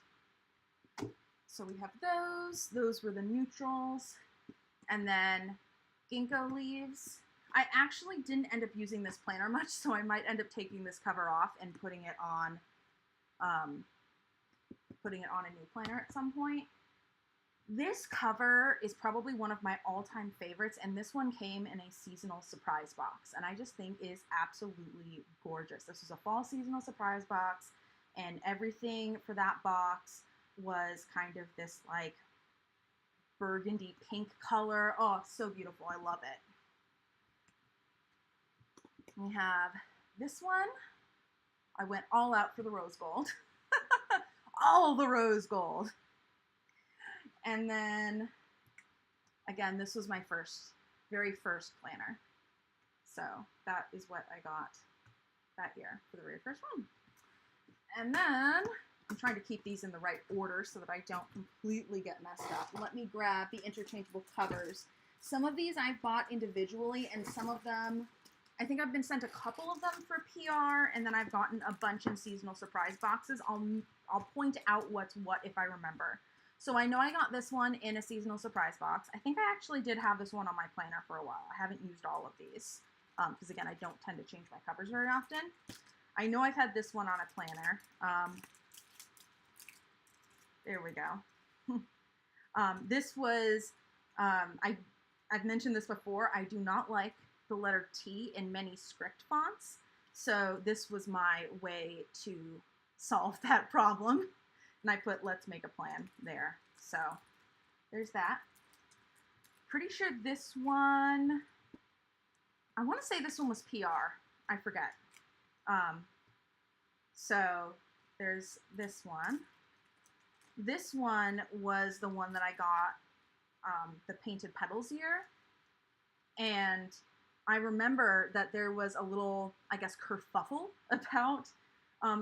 So we have those. Those were the neutrals. And then Ginkgo Leaves. I actually didn't end up using this planner much, so I might end up taking this cover off and putting it on a new planner at some point. This cover is probably one of my all-time favorites, and this one came in a seasonal surprise box, and I just think is absolutely gorgeous. This was a fall seasonal surprise box, and everything for that box was kind of this like burgundy pink color. Oh, so beautiful. I love it. We have this one. I went all out for the rose gold. All the rose gold. And then, again, this was my very first planner. So that is what I got that year for the very first one. And then, I'm trying to keep these in the right order so that I don't completely get messed up. Let me grab the interchangeable covers. Some of these I've bought individually, and some of them, I think I've been sent a couple of them for PR, and then I've gotten a bunch in seasonal surprise boxes. I'll point out what's what if I remember. So I know I got this one in a seasonal surprise box. I think I actually did have this one on my planner for a while. I haven't used all of these because, again, I don't tend to change my covers very often. I know I've had this one on a planner. There we go. This was, I've mentioned this before, I do not like the letter T in many script fonts. So this was my way to solve that problem. And I put "let's make a plan" there. So there's that. Pretty sure this one, I want to say this one was PR. I forget. So there's this one. This one was the one that I got the Painted Petals year. And I remember that there was a little, I guess, kerfuffle about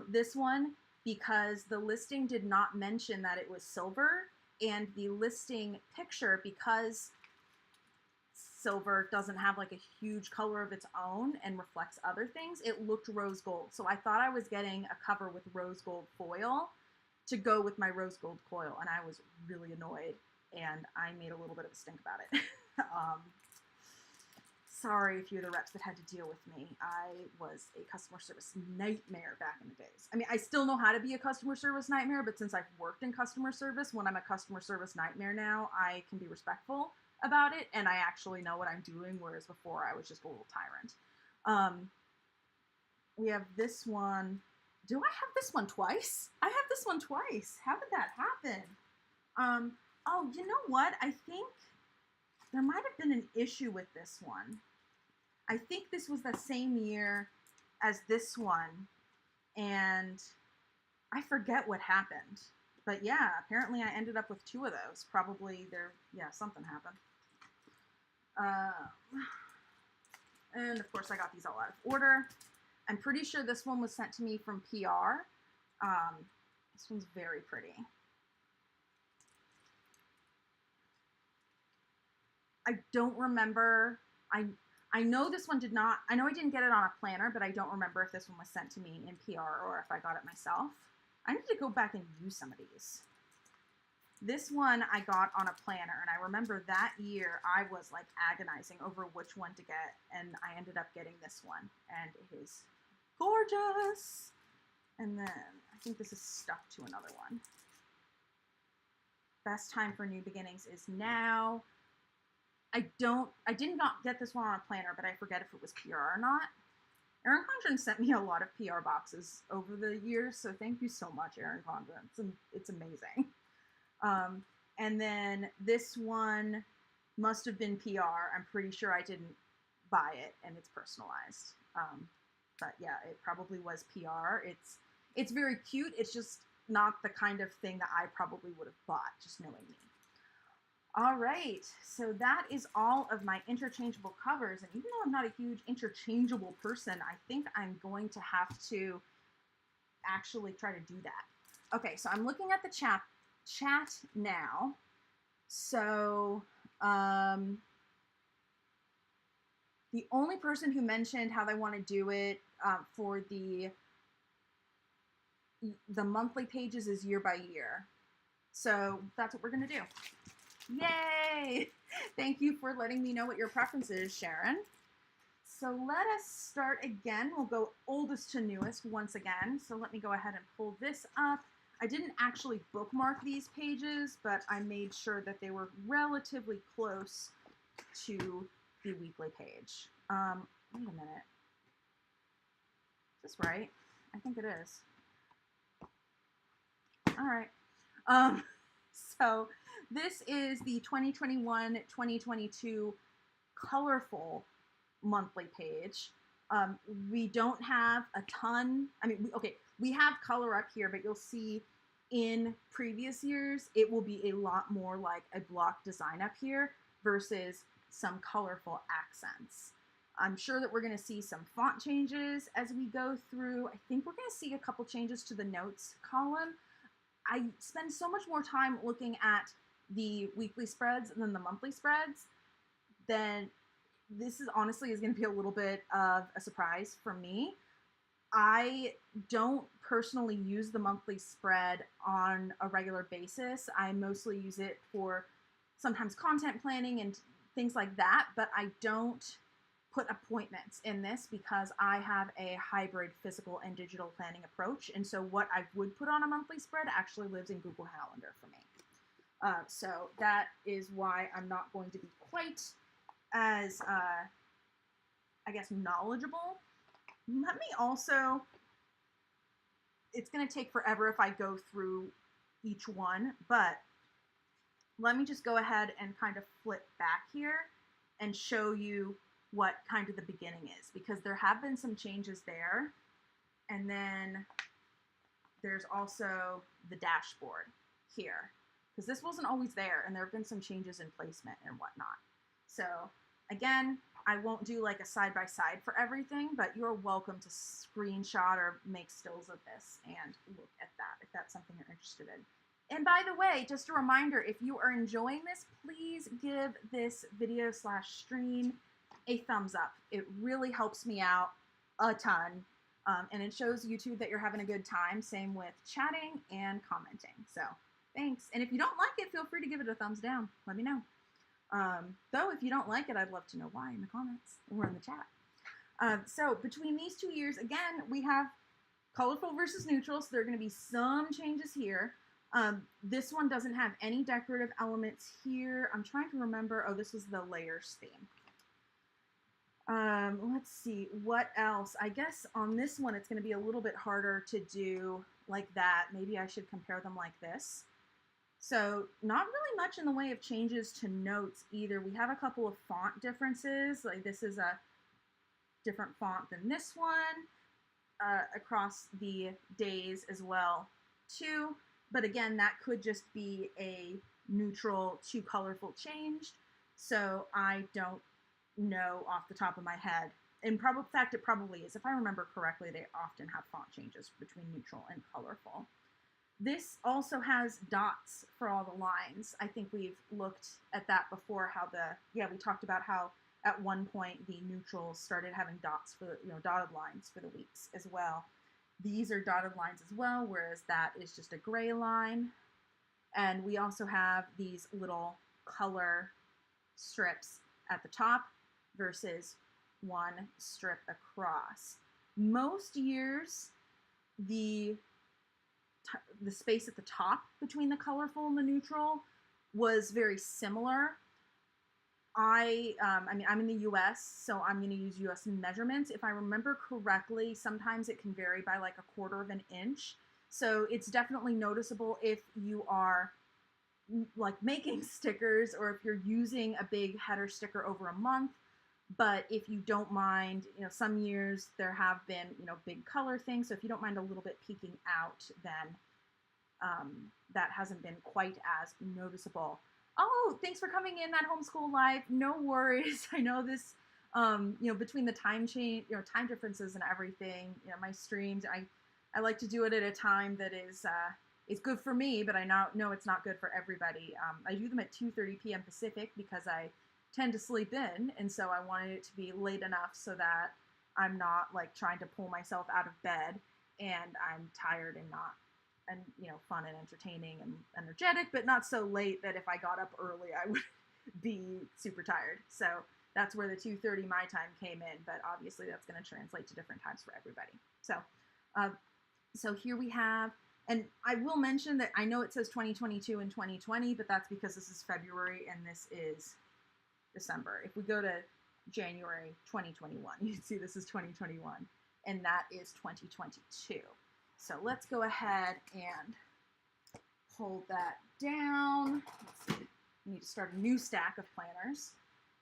this one because the listing did not mention that it was silver, and the listing picture, because silver doesn't have like a huge color of its own and reflects other things, it looked rose gold. So I thought I was getting a cover with rose gold foil to go with my rose gold coil, and I was really annoyed, and I made a little bit of a stink about it. Sorry if you're the reps that had to deal with me. I was a customer service nightmare back in the days. I mean, I still know how to be a customer service nightmare, but since I've worked in customer service, when I'm a customer service nightmare now, I can be respectful about it, and I actually know what I'm doing, whereas before I was just a little tyrant. We have this one. Do I have this one twice? I have this one twice. How did that happen? Oh, you know what? I think there might have been an issue with this one. I think this was the same year as this one, and I forget what happened. But yeah, apparently I ended up with two of those. Probably something happened. And of course I got these all out of order. I'm pretty sure this one was sent to me from PR. This one's very pretty. I don't remember. I know this one did not. I know I didn't get it on a planner, but I don't remember if this one was sent to me in PR or if I got it myself. I need to go back and use some of these. This one I got on a planner, and I remember that year I was like agonizing over which one to get, and I ended up getting this one, and it is gorgeous. And then I think this is stuck to another one. Best time for new beginnings is now. I did not get this one on a planner, but I forget if it was PR or not. Erin Condren sent me a lot of PR boxes over the years, so thank you so much, Erin Condren. It's amazing. And then this one must have been PR. I'm pretty sure I didn't buy it, and it's personalized. But yeah, it probably was PR. It's very cute. It's just not the kind of thing that I probably would have bought, just knowing me. All right, so that is all of my interchangeable covers, and even though I'm not a huge interchangeable person, I think I'm going to have to actually try to do that. Okay, so I'm looking at the chat now. So the only person who mentioned how they want to do it for the monthly pages is year by year. So that's what we're going to do. Yay! Thank you for letting me know what your preference is, Sharon. So let us start again. We'll go oldest to newest once again. So let me go ahead and pull this up. I didn't actually bookmark these pages, but I made sure that they were relatively close to the weekly page. Wait a minute. Is this right? I think it is. All right. So this is the 2021-2022 colorful monthly page. We don't have a ton. I mean, we have color up here, but you'll see in previous years, it will be a lot more like a block design up here versus some colorful accents. I'm sure that we're going to see some font changes as we go through. I think we're going to see a couple changes to the notes column. I spend so much more time looking at the weekly spreads than the monthly spreads. Then this is honestly going to be a little bit of a surprise for me. I don't personally use the monthly spread on a regular basis. I mostly use it for sometimes content planning and things like that, but I don't put appointments in this because I have a hybrid physical and digital planning approach. And so what I would put on a monthly spread actually lives in Google Calendar for me. So that is why I'm not going to be quite as, I guess, knowledgeable. Let me also, it's going to take forever if I go through each one, but let me just go ahead and kind of flip back here and show you what kind of the beginning is, because there have been some changes there. And then there's also the dashboard here, because this wasn't always there, and there have been some changes in placement and whatnot. So again, I won't do like a side-by-side for everything, but you're welcome to screenshot or make stills of this and look at that if that's something you're interested in. And by the way, just a reminder, if you are enjoying this, please give this video / stream a thumbs up. It really helps me out a ton, and it shows YouTube that you're having a good time. Same with chatting and commenting. So thanks. And if you don't like it, feel free to give it a thumbs down. Let me know. Though if you don't like it, I'd love to know why in the comments or in the chat. So between these 2 years, again, we have colorful versus neutral, so there are going to be some changes here. This one doesn't have any decorative elements here. I'm trying to remember. Oh, this was the layers theme. Let's see, what else? I guess on this one, it's going to be a little bit harder to do like that. Maybe I should compare them like this. So not really much in the way of changes to notes either. We have a couple of font differences. Like this is a different font than this one across the days as well too. But again, that could just be a neutral to colorful change. So I don't know off the top of my head. In fact, it probably is. If I remember correctly, they often have font changes between neutral and colorful. This also has dots for all the lines. I think we've looked at that before, how we talked about how at one point the neutrals started having dots for, dotted lines for the weeks as well. These are dotted lines as well, whereas that is just a gray line. And we also have these little color strips at the top versus one strip across. Most years, the space at the top between the colorful and the neutral was very similar. I mean, I'm in the US, so I'm going to use US measurements. If I remember correctly, sometimes it can vary by like 1/4 of an inch. So it's definitely noticeable if you are like making stickers or if you're using a big header sticker over a month. But if you don't mind, some years there have been, big color things. So if you don't mind a little bit peeking out, then that hasn't been quite as noticeable. Oh, thanks for coming in, that homeschool live. No worries. I know this, between the time differences and everything, my streams, I like to do it at a time that is It's good for me, but I know it's not good for everybody. I do them at 2:30 p.m. Pacific because I tend to sleep in, and so I wanted it to be late enough so that I'm not like trying to pull myself out of bed and I'm tired and not, and fun and entertaining and energetic, but not so late that if I got up early I would be super tired. So that's where the 2:30 my time came in, but obviously that's going to translate to different times for everybody. So here we have, and I will mention that I know it says 2022 and 2020, but that's because this is February and this is December. If we go to January 2021, you can see this is 2021, and that is 2022. So let's go ahead and hold that down. Let's see. We need to start a new stack of planners.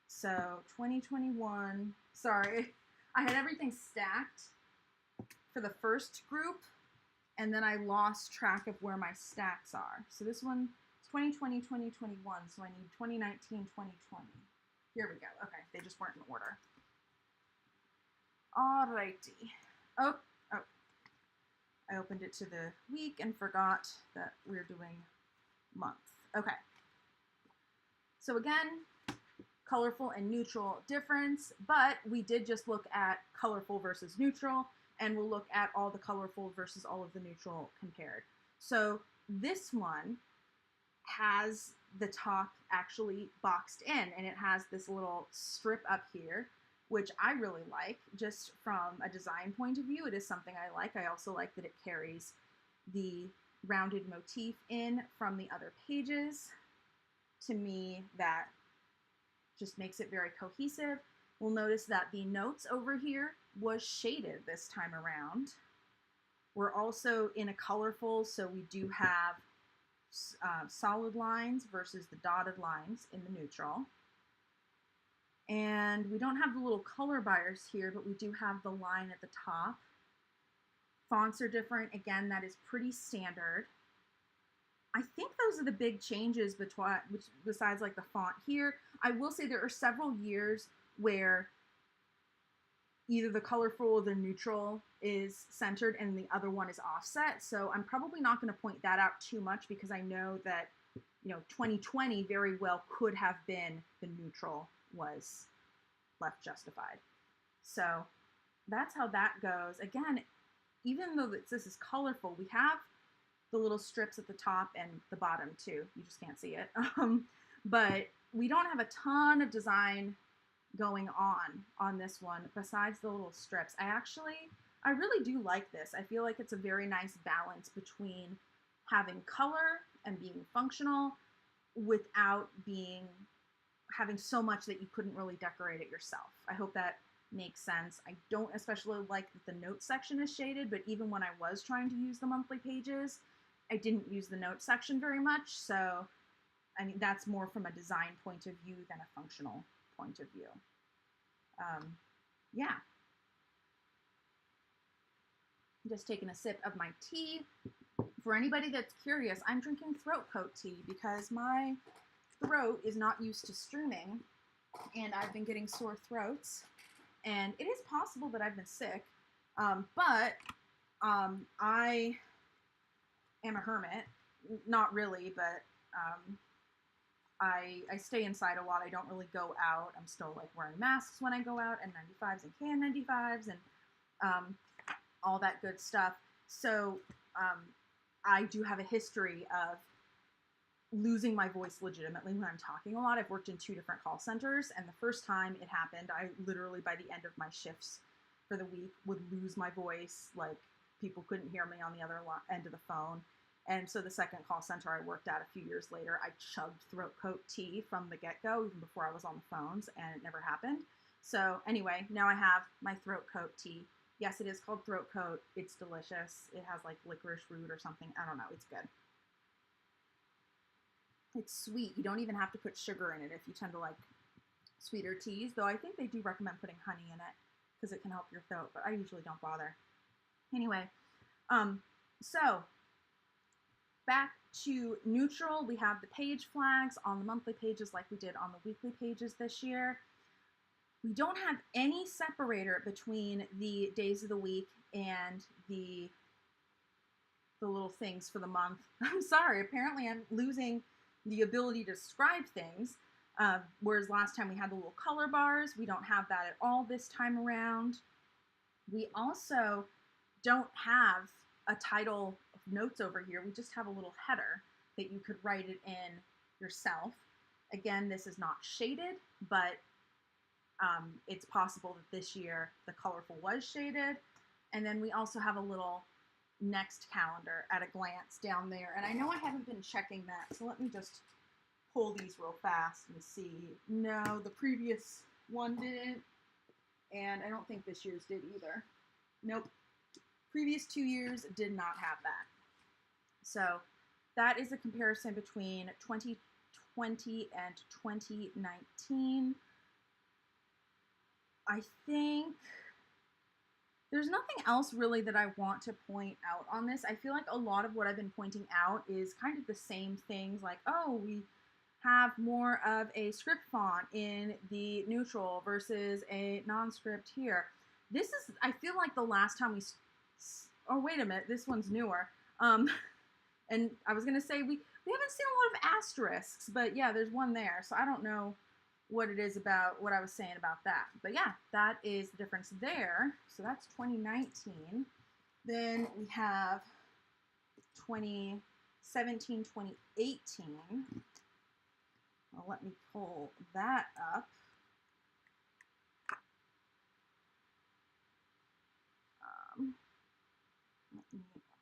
So 2021, sorry, I had everything stacked for the first group, and then I lost track of where my stacks are. So this one is 2020, 2021, so I need 2019, 2020. Here we go. Okay, they just weren't in order. Alrighty. Oh, I opened it to the week and forgot that we're doing month. Okay. So again, colorful and neutral difference, but we did just look at colorful versus neutral, and we'll look at all the colorful versus all of the neutral compared. So this one has the top actually boxed in, and it has this little strip up here, which I really like. Just from a design point of view, it is something I like. I also like that it carries the rounded motif in from the other pages. To me, that just makes it very cohesive. We'll notice that the notes over here was shaded this time around. We're also in a colorful, so we do have solid lines versus the dotted lines in the neutral. And we don't have the little color bars here, but we do have the line at the top. Fonts are different. Again, that is pretty standard. I think those are the big changes besides like the font here. I will say there are several years where either the colorful or the neutral is centered and the other one is offset. So I'm probably not going to point that out too much because I know that 2020 very well could have been the neutral was left justified. So that's how that goes. Again, even though this is colorful, we have the little strips at the top and the bottom too. You just can't see it. But we don't have a ton of design going on this one besides the little strips. I really do like this. I feel like it's a very nice balance between having color and being functional without having so much that you couldn't really decorate it yourself. I hope that makes sense. I don't especially like that the notes section is shaded, but even when I was trying to use the monthly pages, I didn't use the notes section very much. So, I mean, that's more from a design point of view than a functional point of view. Yeah. Just taking a sip of my tea. For anybody that's curious, I'm drinking throat coat tea because my throat is not used to streaming and I've been getting sore throats, and it is possible that I've been sick, but I am a hermit. Not really, but I stay inside a lot. I don't really go out. I'm still like wearing masks when I go out, and N95s and KN95s and all that good stuff. So I do have a history of losing my voice legitimately when I'm talking a lot. I've worked in 2 different call centers, and the first time it happened, I literally by the end of my shifts for the week would lose my voice. Like, people couldn't hear me on the other end of the phone. And so the second call center I worked at a few years later, I chugged throat coat tea from the get-go, even before I was on the phones, and it never happened. So anyway, now I have my throat coat tea. Yes, it is called throat coat. It's delicious. It has like licorice root or something. I don't know. It's good. It's sweet. You don't even have to put sugar in it if you tend to like sweeter teas, though I think they do recommend putting honey in it because it can help your throat, but I usually don't bother. Anyway, so back to neutral, we have the page flags on the monthly pages like we did on the weekly pages this year. We don't have any separator between the days of the week and the the little things for the month. I'm sorry, apparently I'm losing the ability to describe things. Whereas last time we had the little color bars, we don't have that at all this time around. We also don't have a title of notes over here. We just have a little header that you could write it in yourself. Again, this is not shaded, but it's possible that this year the colorful was shaded. And then we also have a little next calendar at a glance down there. And I know I haven't been checking that, so let me just pull these real fast and see. No, the previous one didn't, and I don't think this year's did either. Nope. Previous 2 years did not have that. So that is a comparison between 2020 and 2019. I think there's nothing else really that I want to point out on this. I feel like a lot of what I've been pointing out is kind of the same things, like, oh, we have more of a script font in the neutral versus a non-script here. This is, I feel like the last time oh, wait a minute, this one's newer. And I was going to say, we haven't seen a lot of asterisks, but yeah, there's one there. So I don't know what it is about what I was saying about that. But yeah, that is the difference there. So that's 2019. Then we have 2017, 2018. Well, let me pull that up.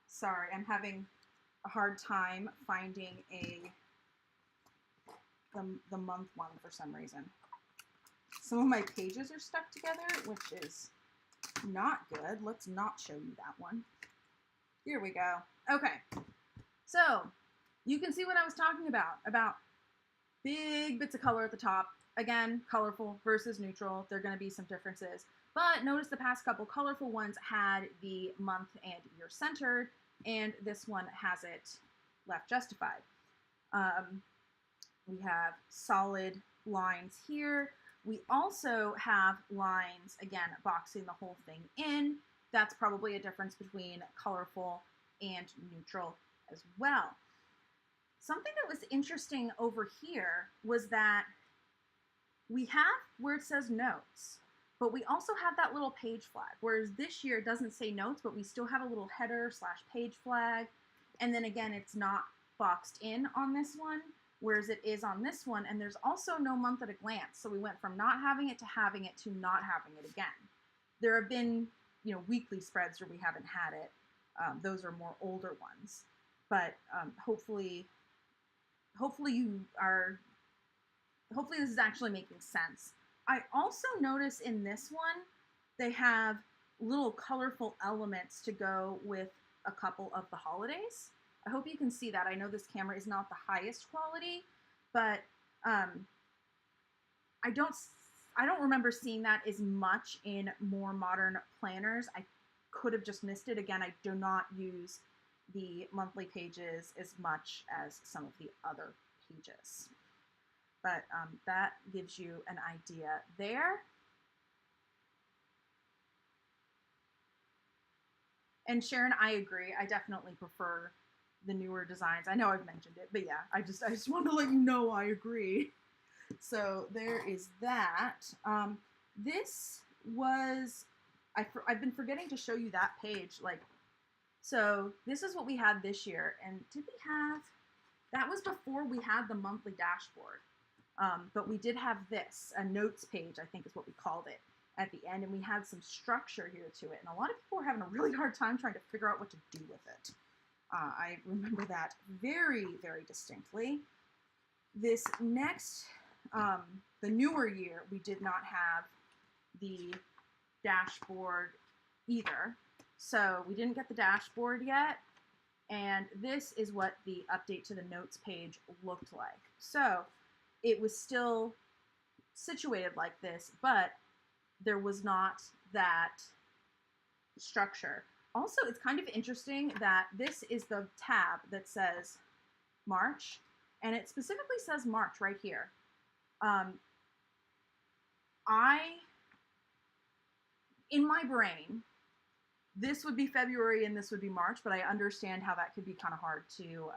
Sorry, I'm having a hard time finding the month one for some reason. Some of my pages are stuck together, which is not good. Let's not show you that one. Here we go. Okay, so you can see what I was talking about big bits of color at the top. Again, colorful versus neutral. There are going to be some differences. But notice the past couple colorful ones had the month and year centered, and this one has it left justified. We have solid lines here. We also have lines, again, boxing the whole thing in. That's probably a difference between colorful and neutral as well. Something that was interesting over here was that we have where it says notes, but we also have that little page flag, whereas this year it doesn't say notes, but we still have a little header / page flag. And then again, it's not boxed in on this one, whereas it is on this one. And there's also no month at a glance. So we went from not having it to having it to not having it again. There have been, weekly spreads where we haven't had it. Those are more older ones, but hopefully this is actually making sense. I also notice in this one, they have little colorful elements to go with a couple of the holidays. I hope you can see that. I know this camera is not the highest quality, but I don't remember seeing that as much in more modern planners. I could have just missed it. Again, I do not use the monthly pages as much as some of the other pages. But that gives you an idea there. And Sharon, I agree. I definitely prefer the newer designs. I know I've mentioned it, but yeah, I just want to let you know I agree. So there is that. This was, I've been forgetting to show you that page. So this is what we had this year. And did we have, that was before we had the monthly dashboard. But we did have this, a notes page, I think is what we called it, at the end. And we had some structure here to it. And a lot of people were having a really hard time trying to figure out what to do with it. I remember that very, very distinctly. This next, the newer year, we did not have the dashboard either. So we didn't get the dashboard yet. And this is what the update to the notes page looked like. So it was still situated like this, but there was not that structure. Also, it's kind of interesting that this is the tab that says March, and it specifically says March right here. In my brain, this would be February and this would be March, but I understand how that could be kind of hard to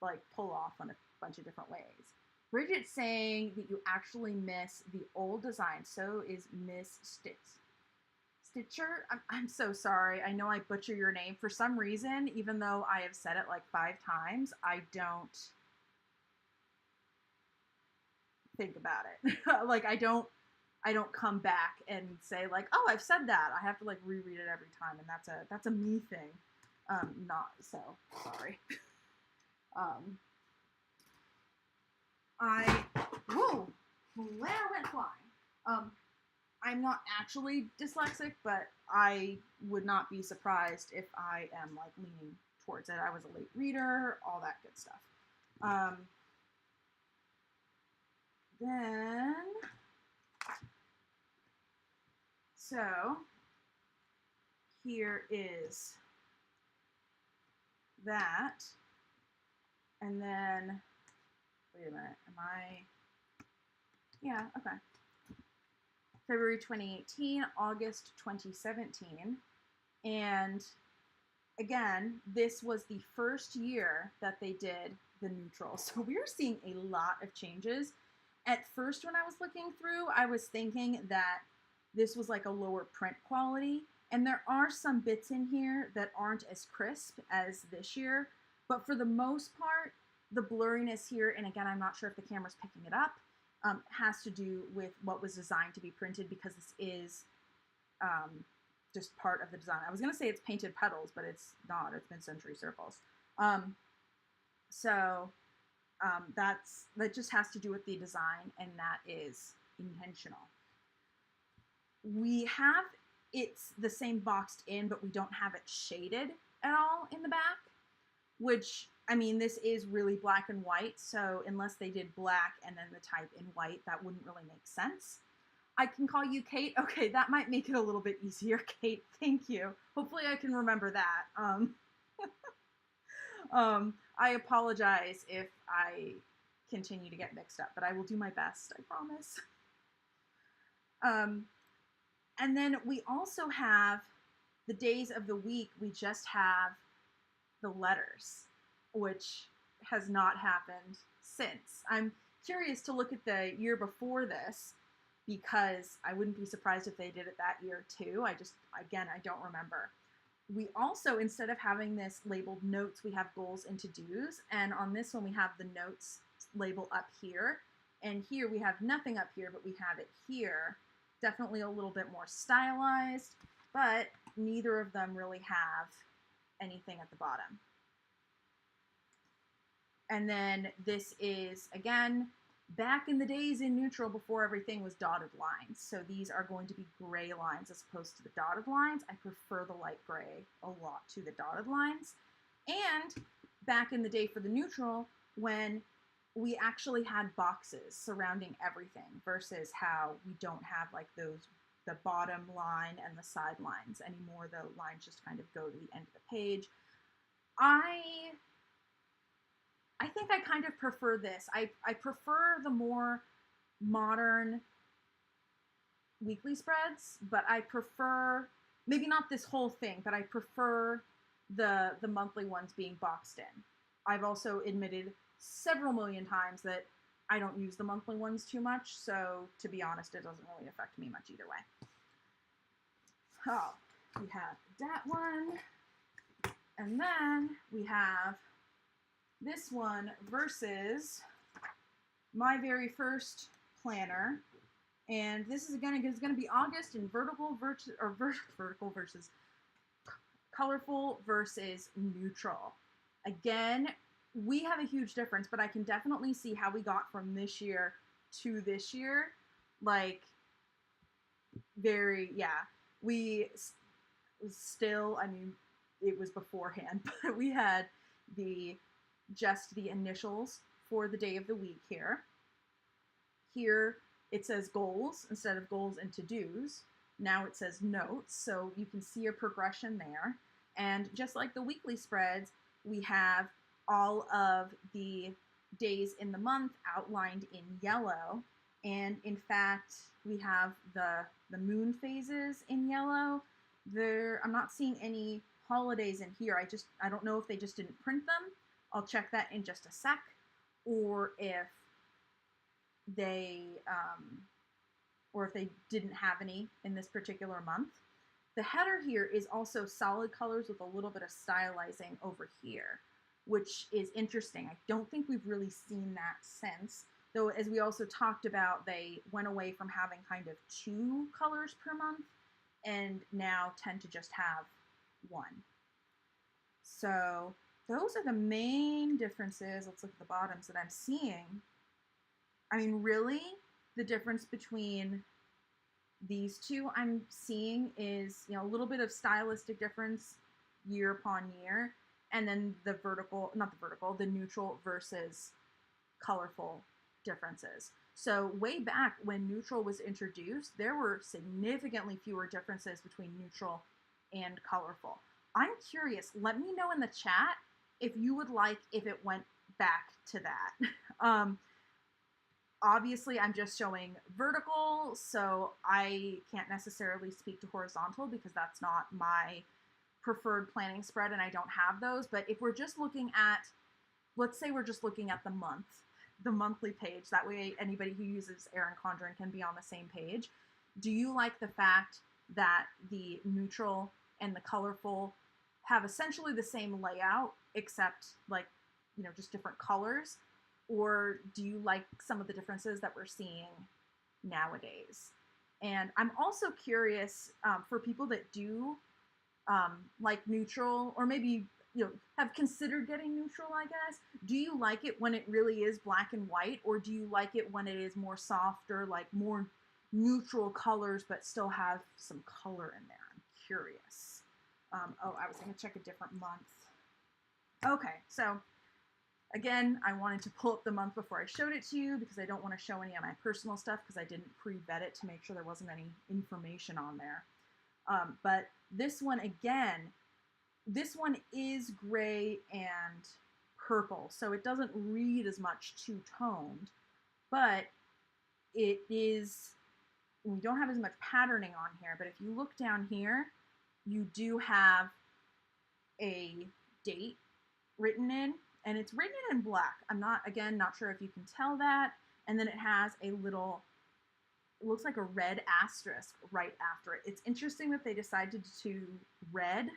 like pull off on a bunch of different ways. Bridget's saying that you actually miss the old design. So is Miss Stitcher. I'm so sorry. I know I butcher your name. For some reason, even though I have said it like 5 times, I don't think about it. Like I don't come back and say like, oh, I've said that. I have to like reread it every time, and that's a me thing. Not so sorry. Whoa, where went flying? I'm not actually dyslexic, but I would not be surprised if I am like leaning towards it. I was a late reader, all that good stuff. Then, so here is that, and then, wait a minute, yeah, okay. February 2018, August 2017, and again, this was the first year that they did the neutral. So we're seeing a lot of changes. At first, when I was looking through, I was thinking that this was like a lower print quality, and there are some bits in here that aren't as crisp as this year, but for the most part, the blurriness here, and again, I'm not sure if the camera's picking it up, has to do with what was designed to be printed, because this is just part of the design. I was going to say it's painted petals, but it's not. It's mid-century circles. That just has to do with the design, and that is intentional. We have it's the same boxed in, but we don't have it shaded at all in the back, which, I mean, this is really black and white, so unless they did black and then the type in white, that wouldn't really make sense. I can call you Kate. Okay, that might make it a little bit easier, Kate. Thank you. Hopefully I can remember that. I apologize if I continue to get mixed up, but I will do my best, I promise. And then we also have the days of the week, we just have the letters, which has not happened since. I'm curious to look at the year before this, because I wouldn't be surprised if they did it that year too. Again, I don't remember. We also, instead of having this labeled notes, we have goals and to-dos. And on this one, we have the notes label up here. And here we have nothing up here, but we have it here. Definitely a little bit more stylized, but neither of them really have anything at the bottom. And then this is, again, back in the days in neutral before everything was dotted lines. So these are going to be gray lines as opposed to the dotted lines. I prefer the light gray a lot to the dotted lines. And back in the day for the neutral, when we actually had boxes surrounding everything versus how we don't have like the bottom line and the side lines anymore. The lines just kind of go to the end of the page. I think I kind of prefer this. I prefer the more modern weekly spreads, but I prefer, maybe not this whole thing, but I prefer the monthly ones being boxed in. I've also admitted several million times that I don't use the monthly ones too much, so to be honest, it doesn't really affect me much either way. Oh, we have that one, and then we have this one versus my very first planner, and this is going to be August in vertical versus colorful versus neutral. Again, we have a huge difference, but I can definitely see how we got from this year to this year. Like, we still, I mean, it was beforehand, but we had just the initials for the day of the week here. Here it says goals instead of goals and to-dos. Now it says notes, so you can see a progression there. And just like the weekly spreads, we have all of the days in the month outlined in yellow, And in fact, we have the moon phases in yellow. I'm not seeing any holidays in here. I don't know if they just didn't print them. I'll check that in just a sec. Or if they didn't have any in this particular month. The header here is also solid colors with a little bit of stylizing over here, which is interesting. I don't think we've really seen that since, though as we also talked about, they went away from having kind of 2 colors per month and now tend to just have 1. So those are the main differences. Let's look at the bottoms that I'm seeing. I mean, really, the difference between these two I'm seeing is, a little bit of stylistic difference year upon year, and then the neutral versus colorful differences. So way back when neutral was introduced, there were significantly fewer differences between neutral and colorful. I'm curious, let me know in the chat if you would like if it went back to that. Obviously, I'm just showing vertical, so I can't necessarily speak to horizontal because that's not my preferred planning spread and I don't have those. But if we're just looking at, let's say we're just looking at the monthly page, that way anybody who uses Erin Condren can be on the same page. Do you like the fact that the neutral and the colorful have essentially the same layout, except just different colors? Or do you like some of the differences that we're seeing nowadays? And I'm also curious for people that do like neutral, or maybe have considered getting neutral, I guess. Do you like it when it really is black and white, or do you like it when it is more softer, like more neutral colors, but still have some color in there? I'm curious. Oh, I was going to check a different month. Okay, so again, I wanted to pull up the month before I showed it to you because I don't want to show any of my personal stuff because I didn't pre-vet it to make sure there wasn't any information on there. But this one, again, this one is gray and purple, so it doesn't read as much two-toned, but it is, we don't have as much patterning on here, but if you look down here, you do have a date written in, and it's written in black. I'm not sure if you can tell that. And then it has a little, it looks like a red asterisk right after it. It's interesting that they decided to red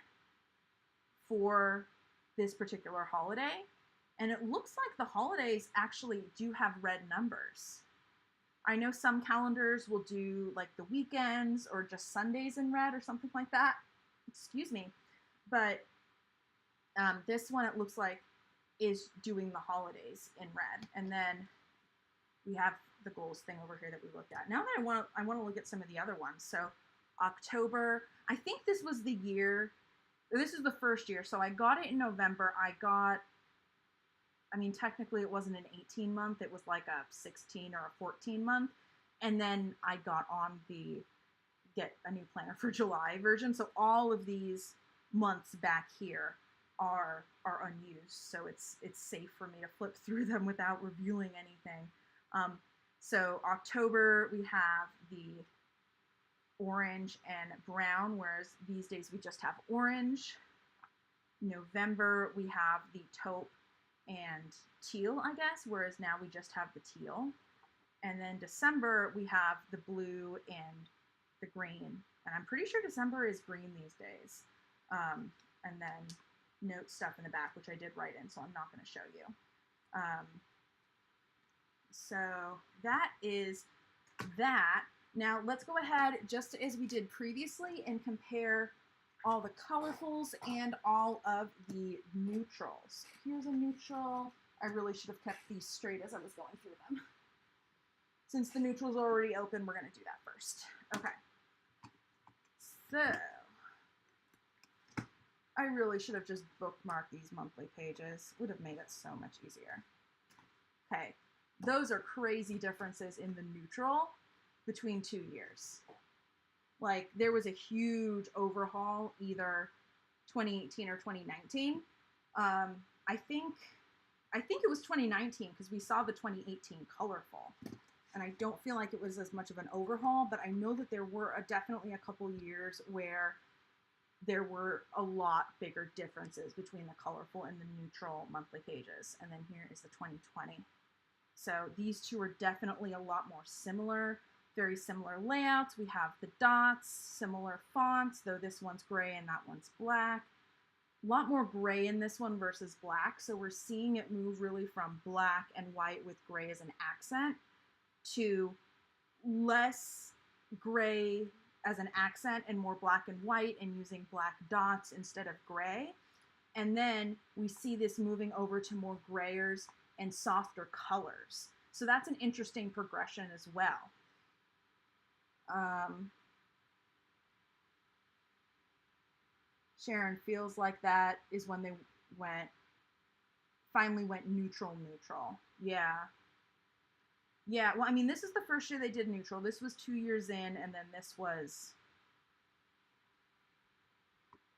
for this particular holiday. And it looks like the holidays actually do have red numbers. I know some calendars will do like the weekends or just Sundays in red or something like that. Excuse me. But this one, it looks like, is doing the holidays in red. And then we have the goals thing over here that we looked at. Now that I want to look at some of the other ones. So October, I think this was the year, this is the first year. So I got it in November. Technically it wasn't an 18 month. It was like a 16 or a 14 month. And then I got on the get a new planner for July version. So all of these months back here are unused, so it's safe for me to flip through them without reviewing anything. So October we have the orange and brown, whereas these days we just have orange. November we have the taupe and teal, I guess, whereas now we just have the teal. And then December we have the blue and the green, and I'm pretty sure December is green these days. And then note stuff in the back, which I did write in, so I'm not going to show you. So that is that. Now let's go ahead, just as we did previously, and compare all the colorfuls and all of the neutrals. Here's a neutral. I really should have kept these straight as I was going through them. Since the neutral's already open, we're going to do that first. Okay. So I really should have just bookmarked these monthly pages. Would have made it so much easier. Okay, those are crazy differences in the neutral between 2 years. Like, there was a huge overhaul, either 2018 or 2019. I think it was 2019 because we saw the 2018 colorful. and I don't feel like it was as much of an overhaul, but I know that there were definitely a couple years where there were a lot bigger differences between the colorful and the neutral monthly pages. And then here is the 2020. So these two are definitely a lot more similar, very similar layouts. We have the dots, similar fonts, though this one's gray and that one's black. A lot more gray in this one versus black. So we're seeing it move really from black and white with gray as an accent to less gray as an accent and more black and white and using black dots instead of gray. And then we see this moving over to more grayers and softer colors. So that's an interesting progression as well. Sharon feels like that is when they finally went neutral. Yeah. Yeah, well, I mean, this is the first year they did neutral. This was 2 years in, and then this was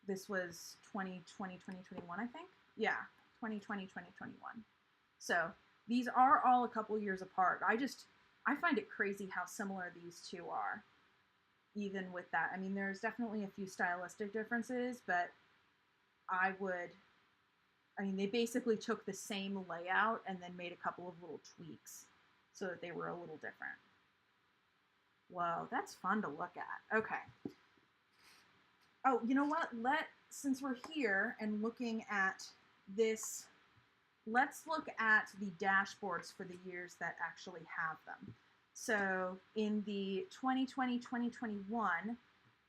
2020, 2021, I think. Yeah, 2020, 2021. So these are all a couple years apart. I find it crazy how similar these two are, even with that. I mean, there's definitely a few stylistic differences, but they basically took the same layout and then made a couple of little tweaks so that they were a little different. Whoa, that's fun to look at. Okay. Oh, you know what? Since we're here and looking at this, let's look at the dashboards for the years that actually have them. So in the 2020-2021,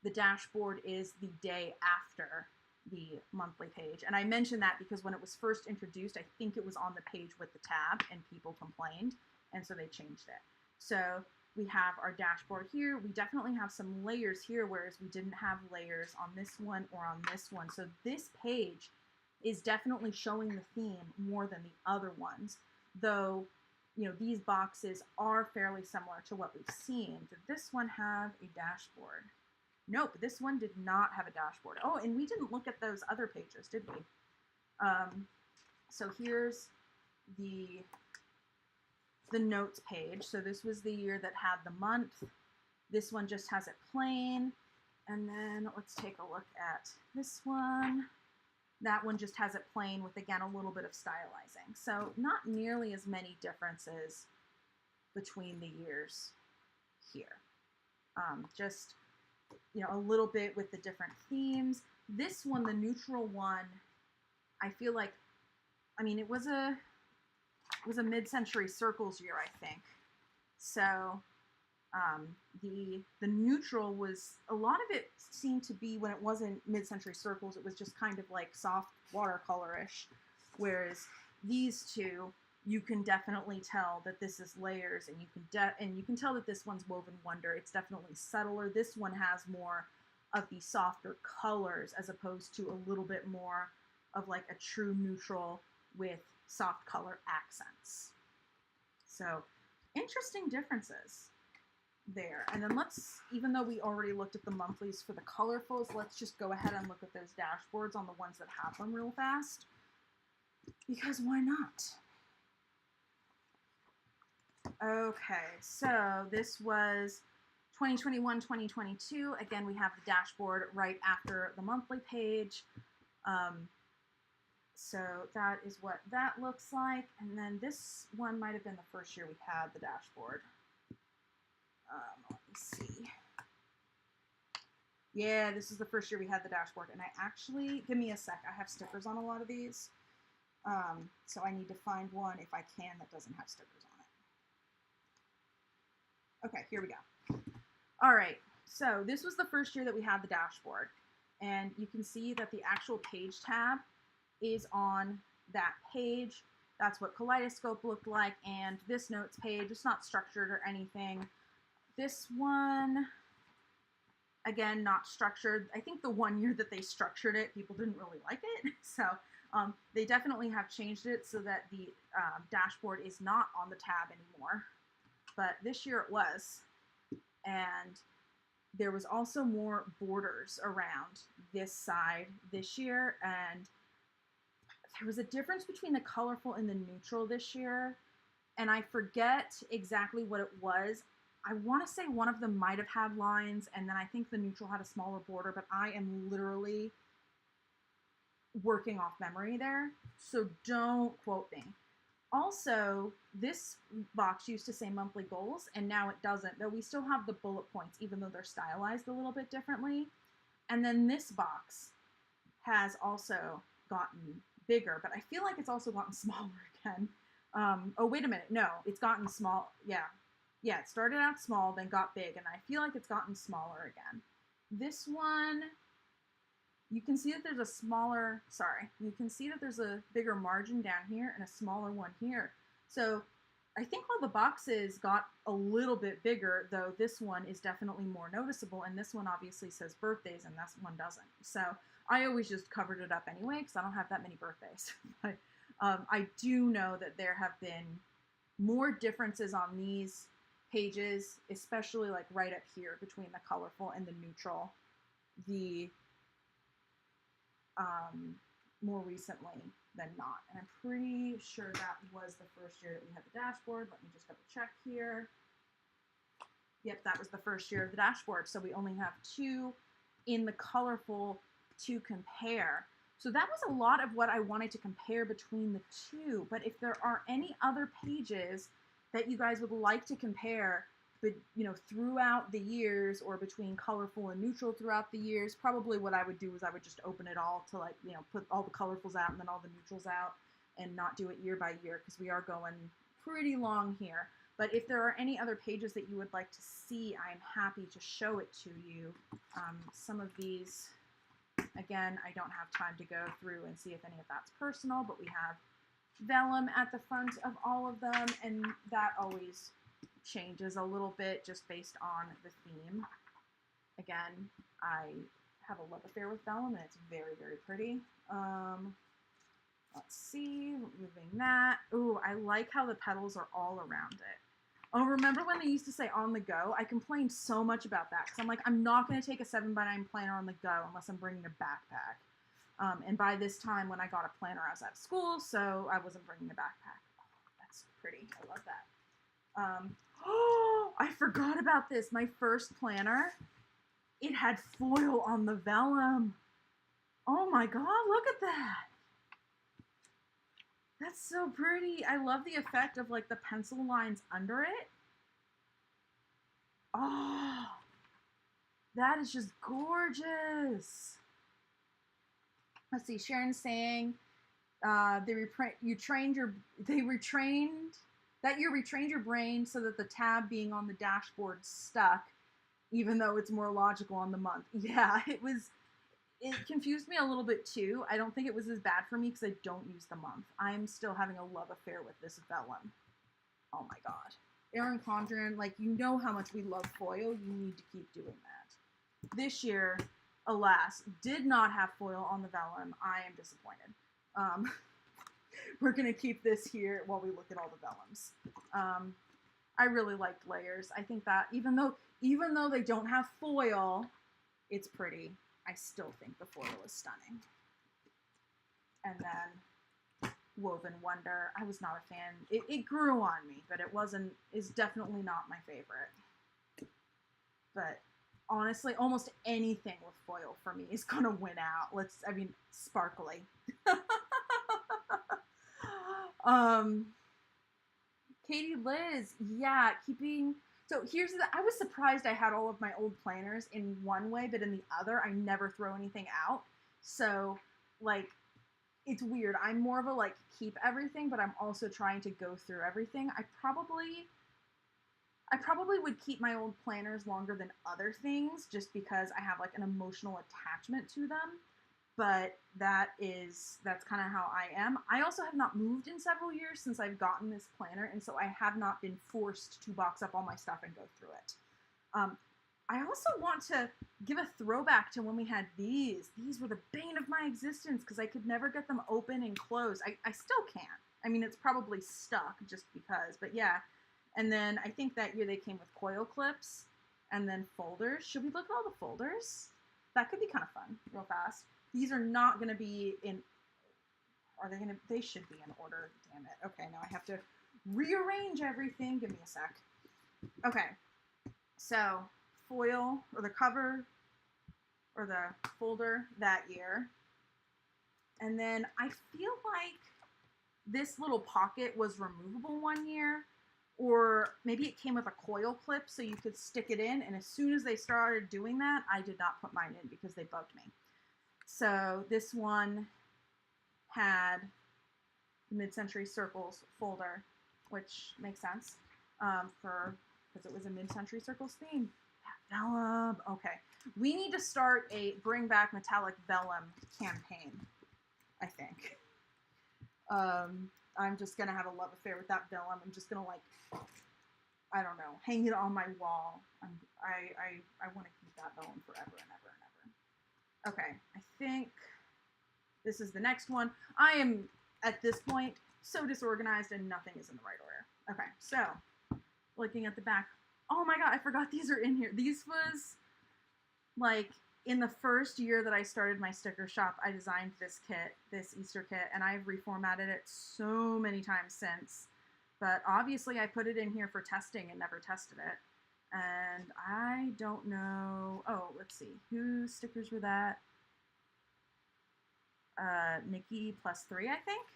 the dashboard is the day after the monthly page. And I mentioned that because when it was first introduced, I think it was on the page with the tab and people complained, and so they changed it. So we have our dashboard here. We definitely have some layers here, whereas we didn't have layers on this one or on this one. So this page is definitely showing the theme more than the other ones, though, you know, these boxes are fairly similar to what we've seen. Did this one have a dashboard? Nope, this one did not have a dashboard. Oh, and we didn't look at those other pages, did we? So here's the notes page. So this was the year that had the month. This one just has it plain. And then let's take a look at this one. That one just has it plain with, again, a little bit of stylizing. So not nearly as many differences between the years here. Just, you know, a little bit with the different themes. This one, the neutral one, I feel like, I mean, it was a mid-century circles year, I think. So the neutral was, a lot of it seemed to be, when it wasn't mid-century circles, it was just kind of like soft watercolor-ish, whereas these two, you can definitely tell that this is layers, and you can tell that this one's woven wonder. It's definitely subtler. This one has more of the softer colors as opposed to a little bit more of like a true neutral with soft color accents. So interesting differences there. And then even though we already looked at the monthlies for the colorfuls, let's just go ahead and look at those dashboards on the ones that have them real fast, because why not? Okay, so this was 2021, 2022. Again, we have the dashboard right after the monthly page. So that is what that looks like. And then this one might have been the first year we had the dashboard. Let me see. Yeah, this is the first year we had the dashboard. And I actually, give me a sec, I have stickers on a lot of these. So I need to find one, if I can, that doesn't have stickers on it. Okay, here we go. All right, so this was the first year that we had the dashboard. And you can see that the actual page tab is on that page. That's what Kaleidoscope looked like. And this notes page, it's not structured or anything. This one, again, not structured. I think the one year that they structured it, people didn't really like it. So they definitely have changed it so that the dashboard is not on the tab anymore. But this year it was. And there was also more borders around this side this year. And there was a difference between the colorful and the neutral this year. and I forget exactly what it was. I want to say one of them might have had lines, and then I think the neutral had a smaller border, but I am literally working off memory there, so don't quote me. Also, this box used to say monthly goals, and now it doesn't, though we still have the bullet points, even though they're stylized a little bit differently. And then this box has also gotten bigger, but I feel like it's also gotten smaller again. Oh, wait a minute. No, it's gotten small. Yeah. Yeah, it started out small, then got big, and I feel like it's gotten smaller again. This one, you can see that there's a smaller, you can see that there's a bigger margin down here and a smaller one here. So I think all the boxes got a little bit bigger, though this one is definitely more noticeable, and this one obviously says birthdays, and this one doesn't. So I always just covered it up anyway, because I don't have that many birthdays. But I do know that there have been more differences on these pages, especially like right up here between the colorful and the neutral, more recently than not. And I'm pretty sure that was the first year that we had the dashboard. Let me just double check here. Yep, that was the first year of the dashboard. So we only have 2 in the colorful to compare. So that was a lot of what I wanted to compare between the 2. But if there are any other pages that you guys would like to compare, but throughout the years, or between colorful and neutral throughout the years, probably what I would do is I would just open it all to put all the colorfuls out and then all the neutrals out, and not do it year by year, because we are going pretty long here. But if there are any other pages that you would like to see, I'm happy to show it to you. Some of these, again, I don't have time to go through and see if any of that's personal, but we have vellum at the front of all of them, and that always changes a little bit just based on the theme. Again, I have a love affair with vellum, and it's very, very pretty. Let's see, moving that. Ooh, I like how the petals are all around it. Oh, remember when they used to say on the go? I complained so much about that, because I'm like, I'm not going to take a 7x9 planner on the go unless I'm bringing a backpack. And by this time, when I got a planner, I was out of school, so I wasn't bringing a backpack. Oh, that's pretty. I love that. Oh, I forgot about this. My first planner, it had foil on the vellum. Oh my god, look at that. That's so pretty. I love the effect of like the pencil lines under it. Oh, that is just gorgeous. Let's see, Sharon's saying you retrained your brain so that the tab being on the dashboard stuck, even though it's more logical on the month. Yeah, it confused me a little bit too. I don't think it was as bad for me because I don't use the month. I'm still having a love affair with this vellum. Oh my god. Erin Condren, like, you know how much we love foil. You need to keep doing that. This year, alas, did not have foil on the vellum. I am disappointed. We're going to keep this here while we look at all the vellums. I really liked layers. I think that even though they don't have foil, it's pretty. I still think the foil is stunning. And then Woven Wonder. I was not a fan. It grew on me, but is definitely not my favorite. But honestly, almost anything with foil for me is gonna win out. Sparkly. Katie Liz, yeah, so I was surprised I had all of my old planners in one way, but in the other, I never throw anything out. So, like, it's weird. I'm more of a, keep everything, but I'm also trying to go through everything. I probably would keep my old planners longer than other things, just because I have, an emotional attachment to them. But that's kind of how I am. I also have not moved in several years since I've gotten this planner, and so I have not been forced to box up all my stuff and go through it. I also want to give a throwback to when we had these. These were the bane of my existence because I could never get them open and closed. I still can't. I mean, it's probably stuck just because, but yeah. And then I think that year they came with coil clips and then folders. Should we look at all the folders? That could be kind of fun, real fast. These are not going to be in, they should be in order, damn it. Okay, now I have to rearrange everything. Give me a sec. Okay, so foil, or the cover, or the folder that year. And then I feel like this little pocket was removable one year, or maybe it came with a coil clip so you could stick it in, and as soon as they started doing that, I did not put mine in because they bugged me. So this one had the mid-century circles folder, which makes sense because it was a mid-century circles theme. Vellum. Okay, we need to start a Bring Back Metallic Vellum campaign, I think. I'm just gonna have a love affair with that vellum. I'm just gonna, like, I don't know, hang it on my wall. I want to keep that vellum forever and ever and ever. Okay, I think this is the next one. I am, at this point, so disorganized and nothing is in the right order. Okay, so, looking at the back. Oh my god, I forgot these are in here. These was, like, in the first year that I started my sticker shop, I designed this kit, this Easter kit, and I've reformatted it so many times since. But obviously I put it in here for testing and never tested it. And I don't know, oh, let's see, whose stickers were that? Nikki plus 3, I think.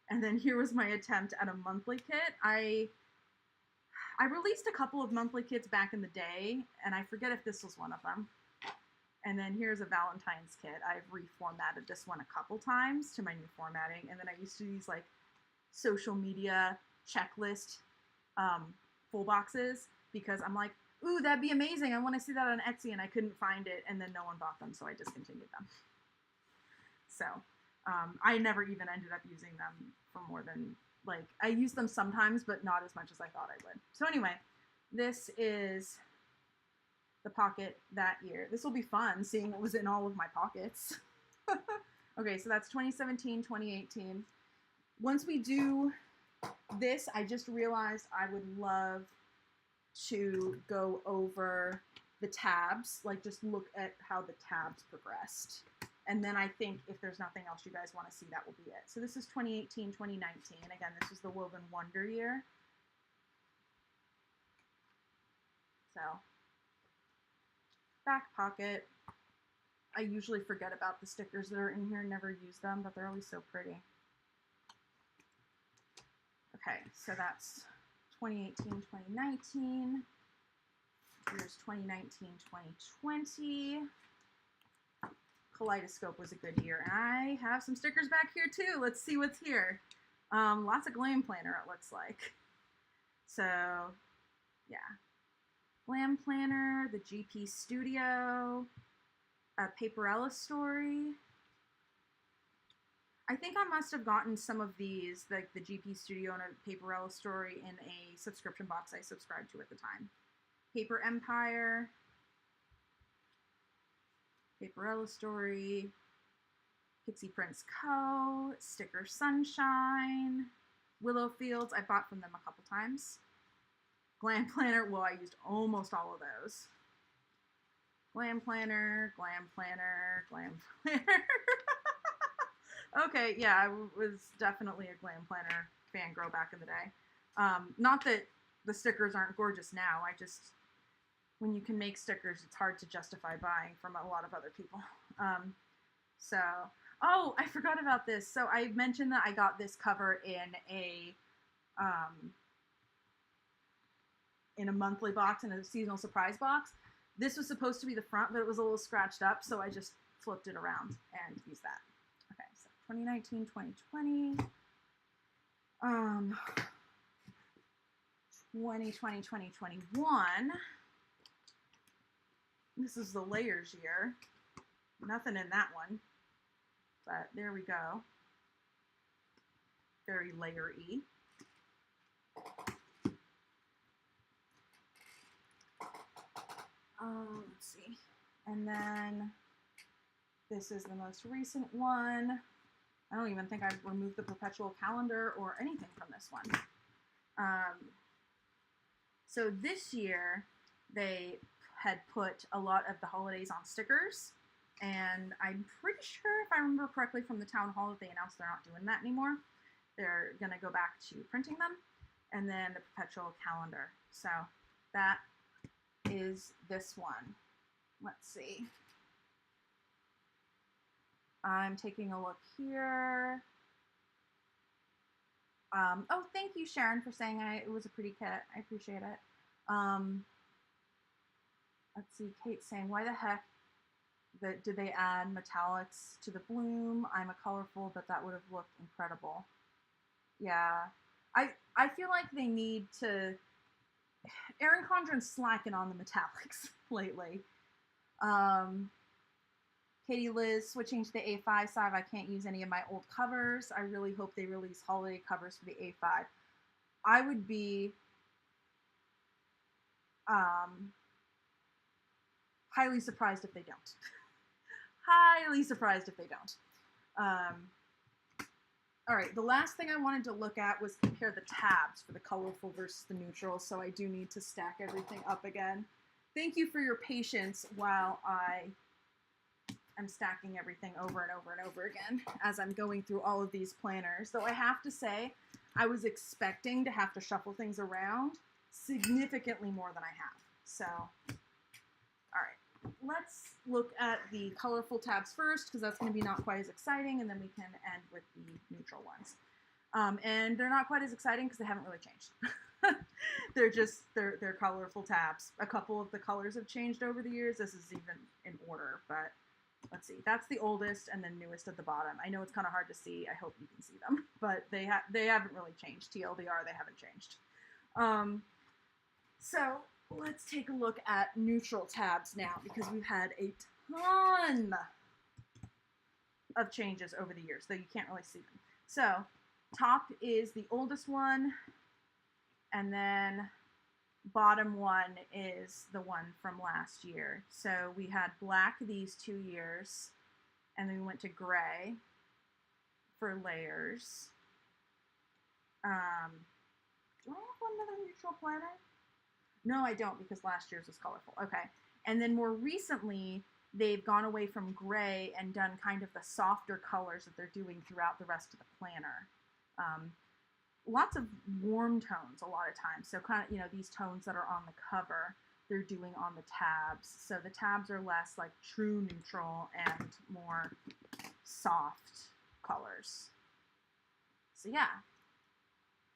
And then here was my attempt at a monthly kit. I released a couple of monthly kits back in the day, and I forget if this was one of them. And then here's a Valentine's kit. I've reformatted this one a couple times to my new formatting. And then I used to use, like, social media checklist full boxes because I'm like, ooh, that'd be amazing. I want to see that on Etsy, and I couldn't find it, and then no one bought them, so I discontinued them. So I never even ended up using them for more than, like, I used them sometimes, but not as much as I thought I would. So anyway, this is the pocket that year. This will be fun, seeing what was in all of my pockets. Okay, so that's 2017, 2018. Once we do this, I just realized I would love to go over the tabs, like just look at how the tabs progressed. And then I think if there's nothing else you guys want to see, that will be it. So this is 2018, 2019. Again, this was the Woven Wonder year. So, back pocket. I usually forget about the stickers that are in here, never use them, but they're always so pretty. Okay, so that's 2018, 2019. Here's 2019, 2020. Kaleidoscope was a good year. And I have some stickers back here too. Let's see what's here. Lots of Glam Planner, it looks like. So, yeah. Glam Planner, the GP Studio, a 𝗵𝗚𝗏 story. I think I must have gotten some of these, like the GP Studio and a 𝗵𝗚𝗏 story, in a subscription box I subscribed to at the time. Paper Empire, 𝗵𝗚𝗏 story, Pixie Prince Co., Sticker Sunshine, Willow Fields. I bought from them a couple times. Glam Planner, well, I used almost all of those. Glam Planner, Glam Planner, Glam Planner. Okay, yeah, I was definitely a Glam Planner fangirl back in the day. Not that the stickers aren't gorgeous now, I just, when you can make stickers, it's hard to justify buying from a lot of other people. So, oh, I forgot about this. So I mentioned that I got this cover in a monthly box, in a seasonal surprise box. This was supposed to be the front, but it was a little scratched up, so I just flipped it around and used that. Okay, so 2019, 2020. 2020, 2021. This is the layers year. Nothing in that one, but there we go. Very layer-y. Let's see. And then this is the most recent one. I don't even think I've removed the perpetual calendar or anything from this one. So this year, they had put a lot of the holidays on stickers, and I'm pretty sure, if I remember correctly from the town hall, that they announced they're not doing that anymore. They're going to go back to printing them. and then the perpetual calendar. So that is this one. Let's see. I'm taking a look here. Oh, thank you, Sharon, for saying it was a pretty kit. I appreciate it. Let's see, Kate's saying, why the heck did they add metallics to the bloom? I'm a colorful, but that would have looked incredible. Yeah, I feel like they need to. Erin Condren's slacking on the metallics lately. Katie Liz switching to the A5 side. I can't use any of my old covers. I really hope they release holiday covers for the A5. I would be highly surprised if they don't. Highly surprised if they don't. All right, the last thing I wanted to look at was compare the tabs for the colorful versus the neutral, so I do need to stack everything up again. Thank you for your patience while I'm stacking everything over and over and over again as I'm going through all of these planners. Though I have to say, I was expecting to have to shuffle things around significantly more than I have. So, all right, let's look at the colorful tabs first, because that's going to be not quite as exciting, and then we can end with the neutral ones. And they're not quite as exciting because they haven't really changed. they're colorful tabs. A couple of the colors have changed over the years. This is even in order, but let's see. That's the oldest and then newest at the bottom. I know it's kind of hard to see. I hope you can see them, but they haven't really changed. TLDR, they haven't changed. So let's take a look at neutral tabs now, because we've had a ton of changes over the years, though you can't really see them. So top is the oldest one, and then bottom one is the one from last year. So we had black these 2 years, and then we went to gray for layers. Do I have another neutral planner? No, I don't, because last year's was colorful. Okay. And then more recently, they've gone away from gray and done kind of the softer colors that they're doing throughout the rest of the planner. Lots of warm tones a lot of times. So kind of, you know, these tones that are on the cover, they're doing on the tabs. So the tabs are less like true neutral and more soft colors. So yeah,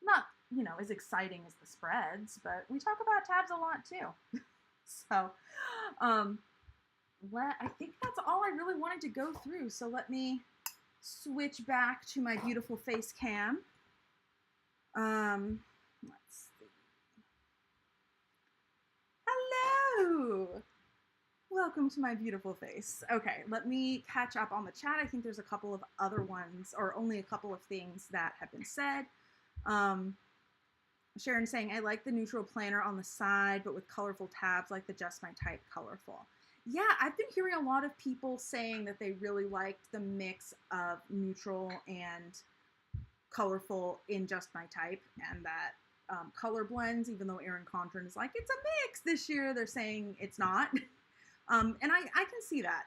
not, you know, as exciting as the spreads, but we talk about tabs a lot too. So I think that's all I really wanted to go through. So let me switch back to my beautiful face cam. Let's see. Hello! Welcome to my beautiful face. Okay, let me catch up on the chat. I think there's a couple of other ones, or only a couple of things that have been said. Sharon saying, I like the neutral planner on the side, but with colorful tabs like the Just My Type colorful. Yeah, I've been hearing a lot of people saying that they really liked the mix of neutral and colorful in Just My Type, and that color blends, even though Erin Condren is like, it's a mix this year, they're saying it's not. And I can see that.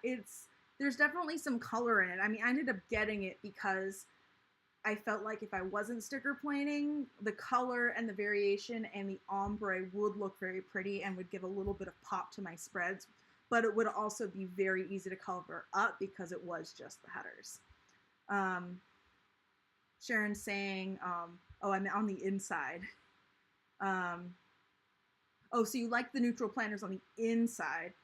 There's definitely some color in it. I mean, I ended up getting it because I felt like if I wasn't sticker planing, the color and the variation and the ombre would look very pretty and would give a little bit of pop to my spreads, but it would also be very easy to cover up because it was just the headers. Sharon saying, oh, I'm on the inside. Oh, so you like the neutral planners on the inside,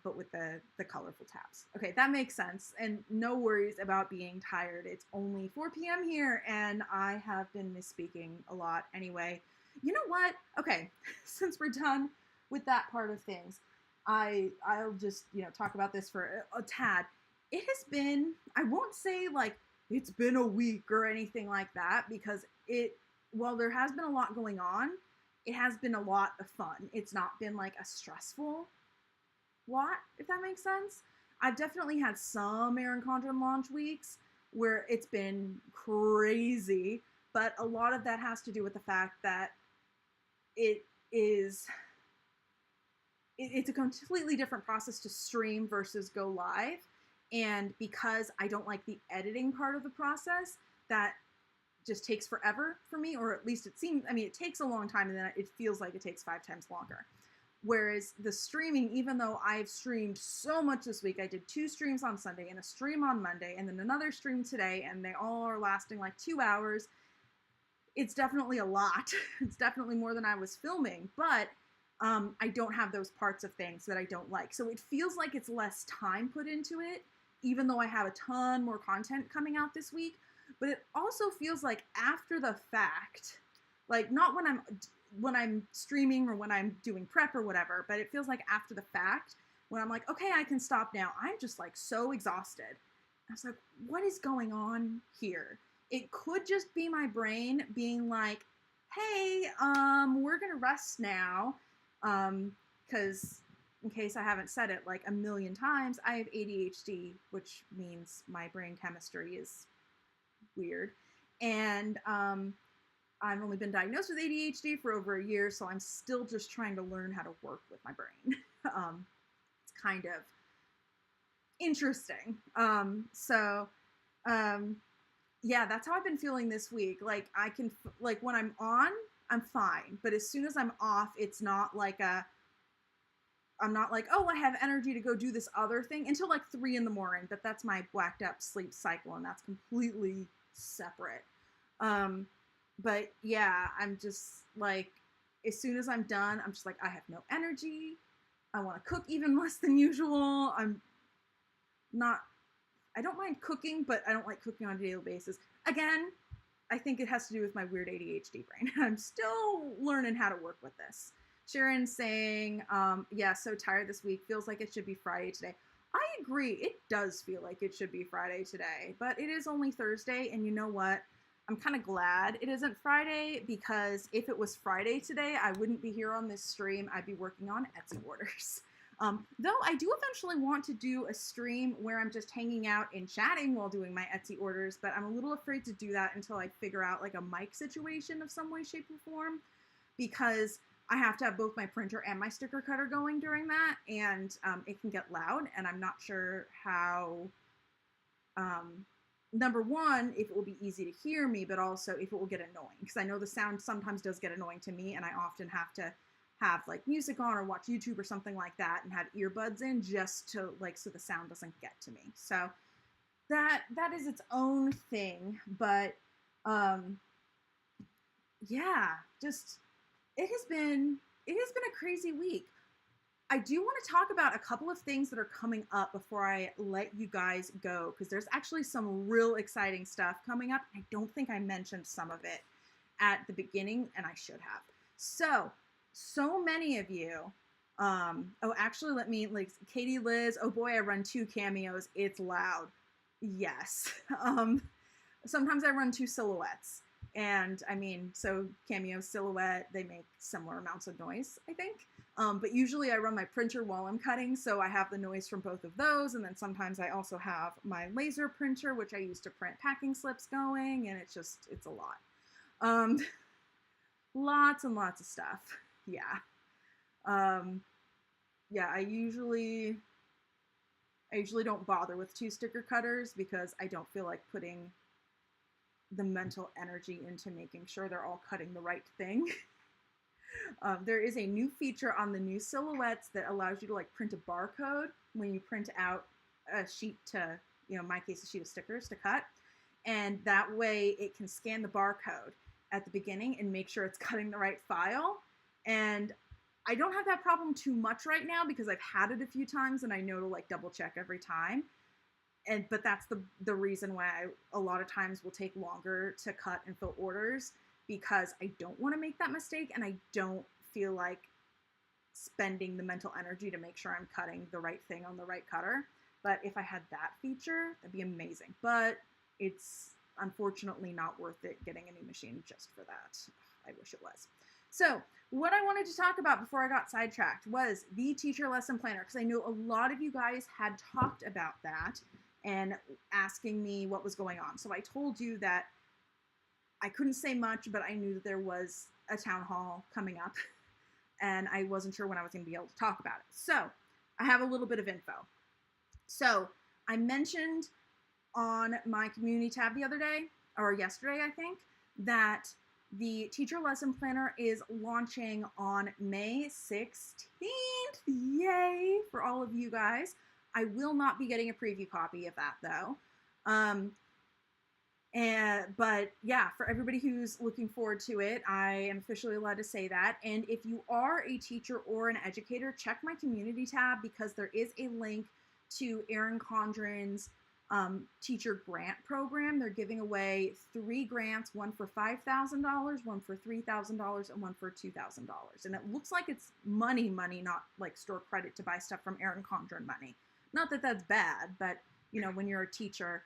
but with the colorful tabs. Okay, that makes sense. And no worries about being tired. It's only 4 p.m. here, and I have been misspeaking a lot anyway. You know what? Okay, since we're done with that part of things, I'll just, you know, talk about this for a tad. It has been, I won't say like it's been a week or anything like that, because while there has been a lot going on, it has been a lot of fun. It's not been like a stressful lot, if that makes sense. I've definitely had some Erin Condren launch weeks where it's been crazy, but a lot of that has to do with the fact that it's a completely different process to stream versus go live. And because I don't like the editing part of the process, that just takes forever for me, or at least it seems, I mean, it takes a long time and then it feels like it takes 5 times longer. Whereas the streaming, even though I've streamed so much this week, I did 2 streams on Sunday and a stream on Monday and then another stream today, and they all are lasting like 2 hours. It's definitely a lot. It's definitely more than I was filming, but I don't have those parts of things that I don't like. So it feels like it's less time put into it, even though I have a ton more content coming out this week. But it also feels like after the fact, like not when I'm streaming or when I'm doing prep or whatever, but it feels like after the fact when I'm like, okay, I can stop now. I'm just like so exhausted. I was like, what is going on here? It could just be my brain being like, hey, we're gonna rest now. Because in case I haven't said it like a million times, I have ADHD, which means my brain chemistry is weird. And I've only been diagnosed with ADHD for over a year, so I'm still just trying to learn how to work with my brain. It's kind of interesting. Yeah, that's how I've been feeling this week. Like I can, like when I'm on, I'm fine. But as soon as I'm off, it's not like I'm not like, oh, I have energy to go do this other thing until like 3 in the morning. But that's my whacked up sleep cycle, and that's completely separate. But yeah, I'm just like, as soon as I'm done, I'm just like, I have no energy. I want to cook even less than usual. I don't mind cooking, but I don't like cooking on a daily basis. Again, I think it has to do with my weird ADHD brain. I'm still learning how to work with this. Sharon's saying, yeah, so tired this week. Feels like it should be Friday today. I agree. It does feel like it should be Friday today, but it is only Thursday. And you know what? I'm kind of glad it isn't Friday, because if it was Friday today, I wouldn't be here on this stream. I'd be working on Etsy orders. Though I do eventually want to do a stream where I'm just hanging out and chatting while doing my Etsy orders, but I'm a little afraid to do that until I figure out like a mic situation of some way, shape, or form, because I have to have both my printer and my sticker cutter going during that, and it can get loud, and I'm not sure how, number one, if it will be easy to hear me, but also if it will get annoying, because I know the sound sometimes does get annoying to me, and I often have to have like music on or watch YouTube or something like that and have earbuds in just to like, so the sound doesn't get to me. So that is its own thing, but yeah, just it has been a crazy week. I do want to talk about a couple of things that are coming up before I let you guys go, because there's actually some real exciting stuff coming up. I don't think I mentioned some of it at the beginning, and I should have. So many of you, oh, actually, let me, like, Katie Liz, oh boy, I run 2 cameos. It's loud. Yes. Sometimes I run 2 silhouettes. And I mean, so cameo, silhouette, they make similar amounts of noise, I think. But usually I run my printer while I'm cutting, so I have the noise from both of those. And then sometimes I also have my laser printer, which I use to print packing slips going, and it's a lot. Lots and lots of stuff. Yeah. Yeah, I usually don't bother with 2 sticker cutters because I don't feel like putting the mental energy into making sure they're all cutting the right thing. There is a new feature on the new silhouettes that allows you to like print a barcode when you print out a sheet to, you know, in my case, a sheet of stickers to cut. And that way it can scan the barcode at the beginning and make sure it's cutting the right file. And I don't have that problem too much right now because I've had it a few times and I know to like double check every time. But that's the reason why I a lot of times will take longer to cut and fill orders, because I don't want to make that mistake and I don't feel like spending the mental energy to make sure I'm cutting the right thing on the right cutter. But if I had that feature, that'd be amazing. But it's unfortunately not worth it getting a new machine just for that. I wish it was. So what I wanted to talk about before I got sidetracked was the teacher lesson planner, because I know a lot of you guys had talked about that and asking me what was going on. So I told you that I couldn't say much, but I knew that there was a town hall coming up and I wasn't sure when I was going to be able to talk about it. So I have a little bit of info. So I mentioned on my community tab the other day, or yesterday, I think, that the teacher lesson planner is launching on May 16th. Yay for all of you guys. I will not be getting a preview copy of that though. But yeah, for everybody who's looking forward to it, I am officially allowed to say that. And if you are a teacher or an educator, check my community tab because there is a link to Erin Condren's teacher grant program. They're giving away 3 grants, one for $5,000, one for $3,000, and one for $2,000. And it looks like it's money, not like store credit to buy stuff from Erin Condren money. Not that that's bad, but you know, when you're a teacher,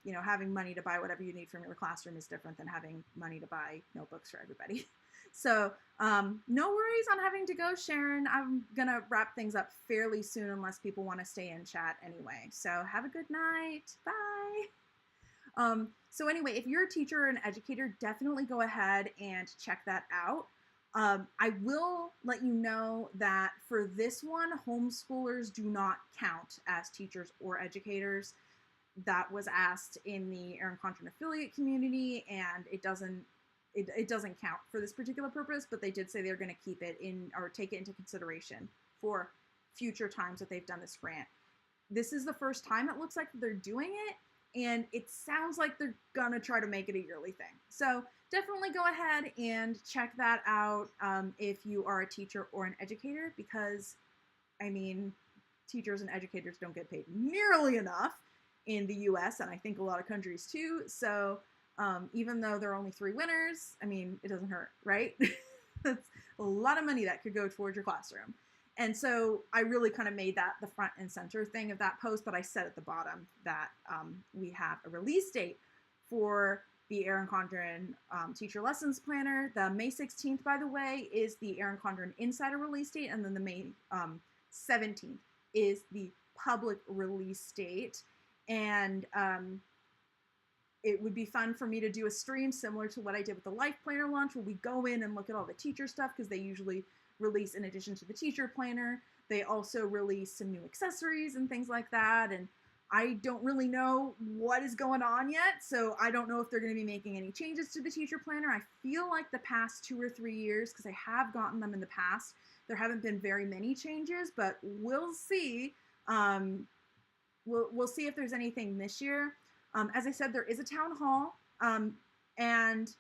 you know, having money to buy whatever you need from your classroom is different than having money to buy notebooks for everybody. So no worries on having to go, Sharon. I'm going to wrap things up fairly soon unless people want to stay in chat anyway. So have a good night. Bye. So anyway, if you're a teacher or an educator, definitely go ahead and check that out. I will let you know that for this one, homeschoolers do not count as teachers or educators. That was asked in the Erin Condren affiliate community, and it doesn't count for this particular purpose, but they did say they're going to keep it in or take it into consideration for future times that they've done this grant. This is the first time it looks like they're doing it, and it sounds like they're going to try to make it a yearly thing. So definitely go ahead and check that out if you are a teacher or an educator, because, I mean, teachers and educators don't get paid nearly enough in the US, and I think a lot of countries too. So even though there are only 3 winners, I mean, it doesn't hurt, right? That's a lot of money that could go towards your classroom. And so I really kind of made that the front and center thing of that post, but I said at the bottom that we have a release date for the Erin Condren Teacher Lessons Planner. The May 16th, by the way, is the Erin Condren Insider release date, and then the May 17th is the public release date. And it would be fun for me to do a stream similar to what I did with the Life Planner launch, where we go in and look at all the teacher stuff, because they usually release, in addition to the teacher planner, they also release some new accessories and things like that. And I don't really know what is going on yet, so I don't know if they're going to be making any changes to the teacher planner. I feel like the past 2 or 3 years, because I have gotten them in the past, there haven't been very many changes, but we'll see. We'll see if there's anything this year. As I said, there is a town hall, and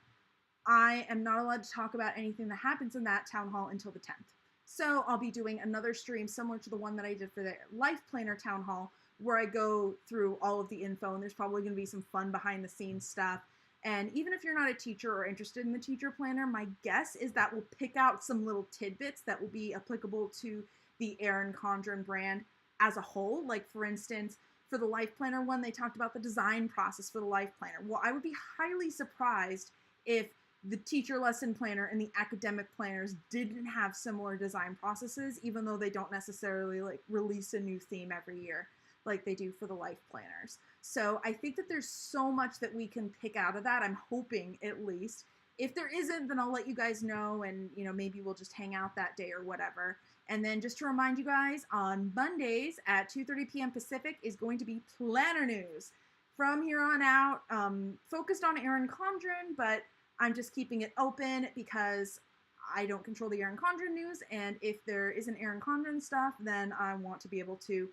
I am not allowed to talk about anything that happens in that town hall until the 10th. So I'll be doing another stream similar to the one that I did for the Life Planner town hall, where I go through all of the info, and there's probably going to be some fun behind the scenes stuff. And even if you're not a teacher or interested in the teacher planner, my guess is that we'll pick out some little tidbits that will be applicable to the Erin Condren brand as a whole. Like, for instance, for the Life Planner one, they talked about the design process for the Life Planner. Well, I would be highly surprised if the teacher lesson planner and the academic planners didn't have similar design processes, even though they don't necessarily like release a new theme every year like they do for the Life Planners. So I think that there's so much that we can pick out of that. I'm hoping, at least. If there isn't, then I'll let you guys know, and you know, maybe we'll just hang out that day or whatever. And then just to remind you guys, on Mondays at 2:30 p.m. Pacific is going to be planner news. From here on out, focused on Erin Condren, but I'm just keeping it open because I don't control the Erin Condren news, and if there isn't Erin Condren stuff, then I want to be able to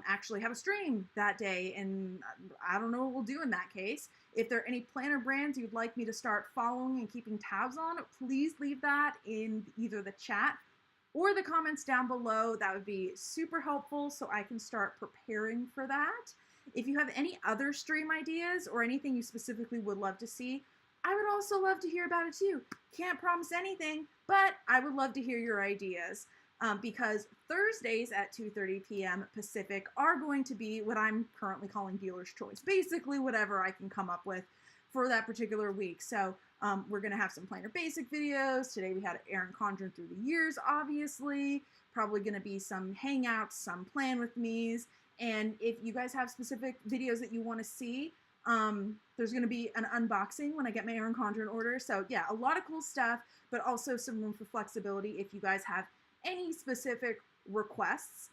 actually have a stream that day, and I don't know what we'll do in that case. If there are any planner brands you'd like me to start following and keeping tabs on, please leave that in either the chat or the comments down below. That would be super helpful so I can start preparing for that. If you have any other stream ideas or anything you specifically would love to see, I would also love to hear about it too. Can't promise anything, but I would love to hear your ideas. Because Thursdays at 2:30 p.m. Pacific are going to be what I'm currently calling dealer's choice. Basically, whatever I can come up with for that particular week. So we're going to have some planner basic videos. Today we had Erin Condren through the years, obviously. Probably going to be some hangouts, some plan with me's. And if you guys have specific videos that you want to see, there's going to be an unboxing when I get my Erin Condren order. So yeah, a lot of cool stuff, but also some room for flexibility if you guys have any specific requests.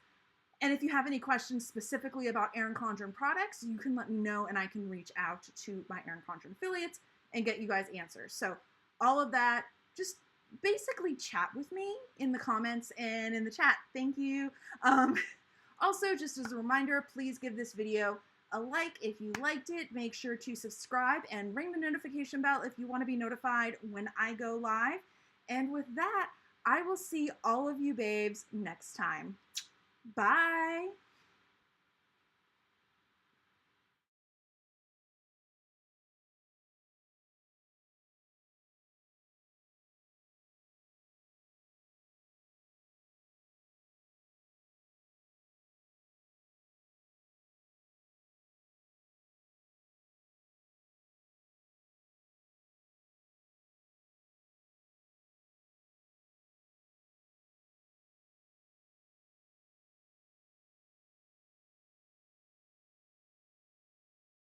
And if you have any questions specifically about Erin Condren products, you can let me know and I can reach out to my Erin Condren affiliates and get you guys answers. So all of that, just basically chat with me in the comments and in the chat. Thank you. Also, just as a reminder, please give this video a like if you liked it. Make sure to subscribe and ring the notification bell if you want to be notified when I go live. And with that, I will see all of you babes next time. Bye.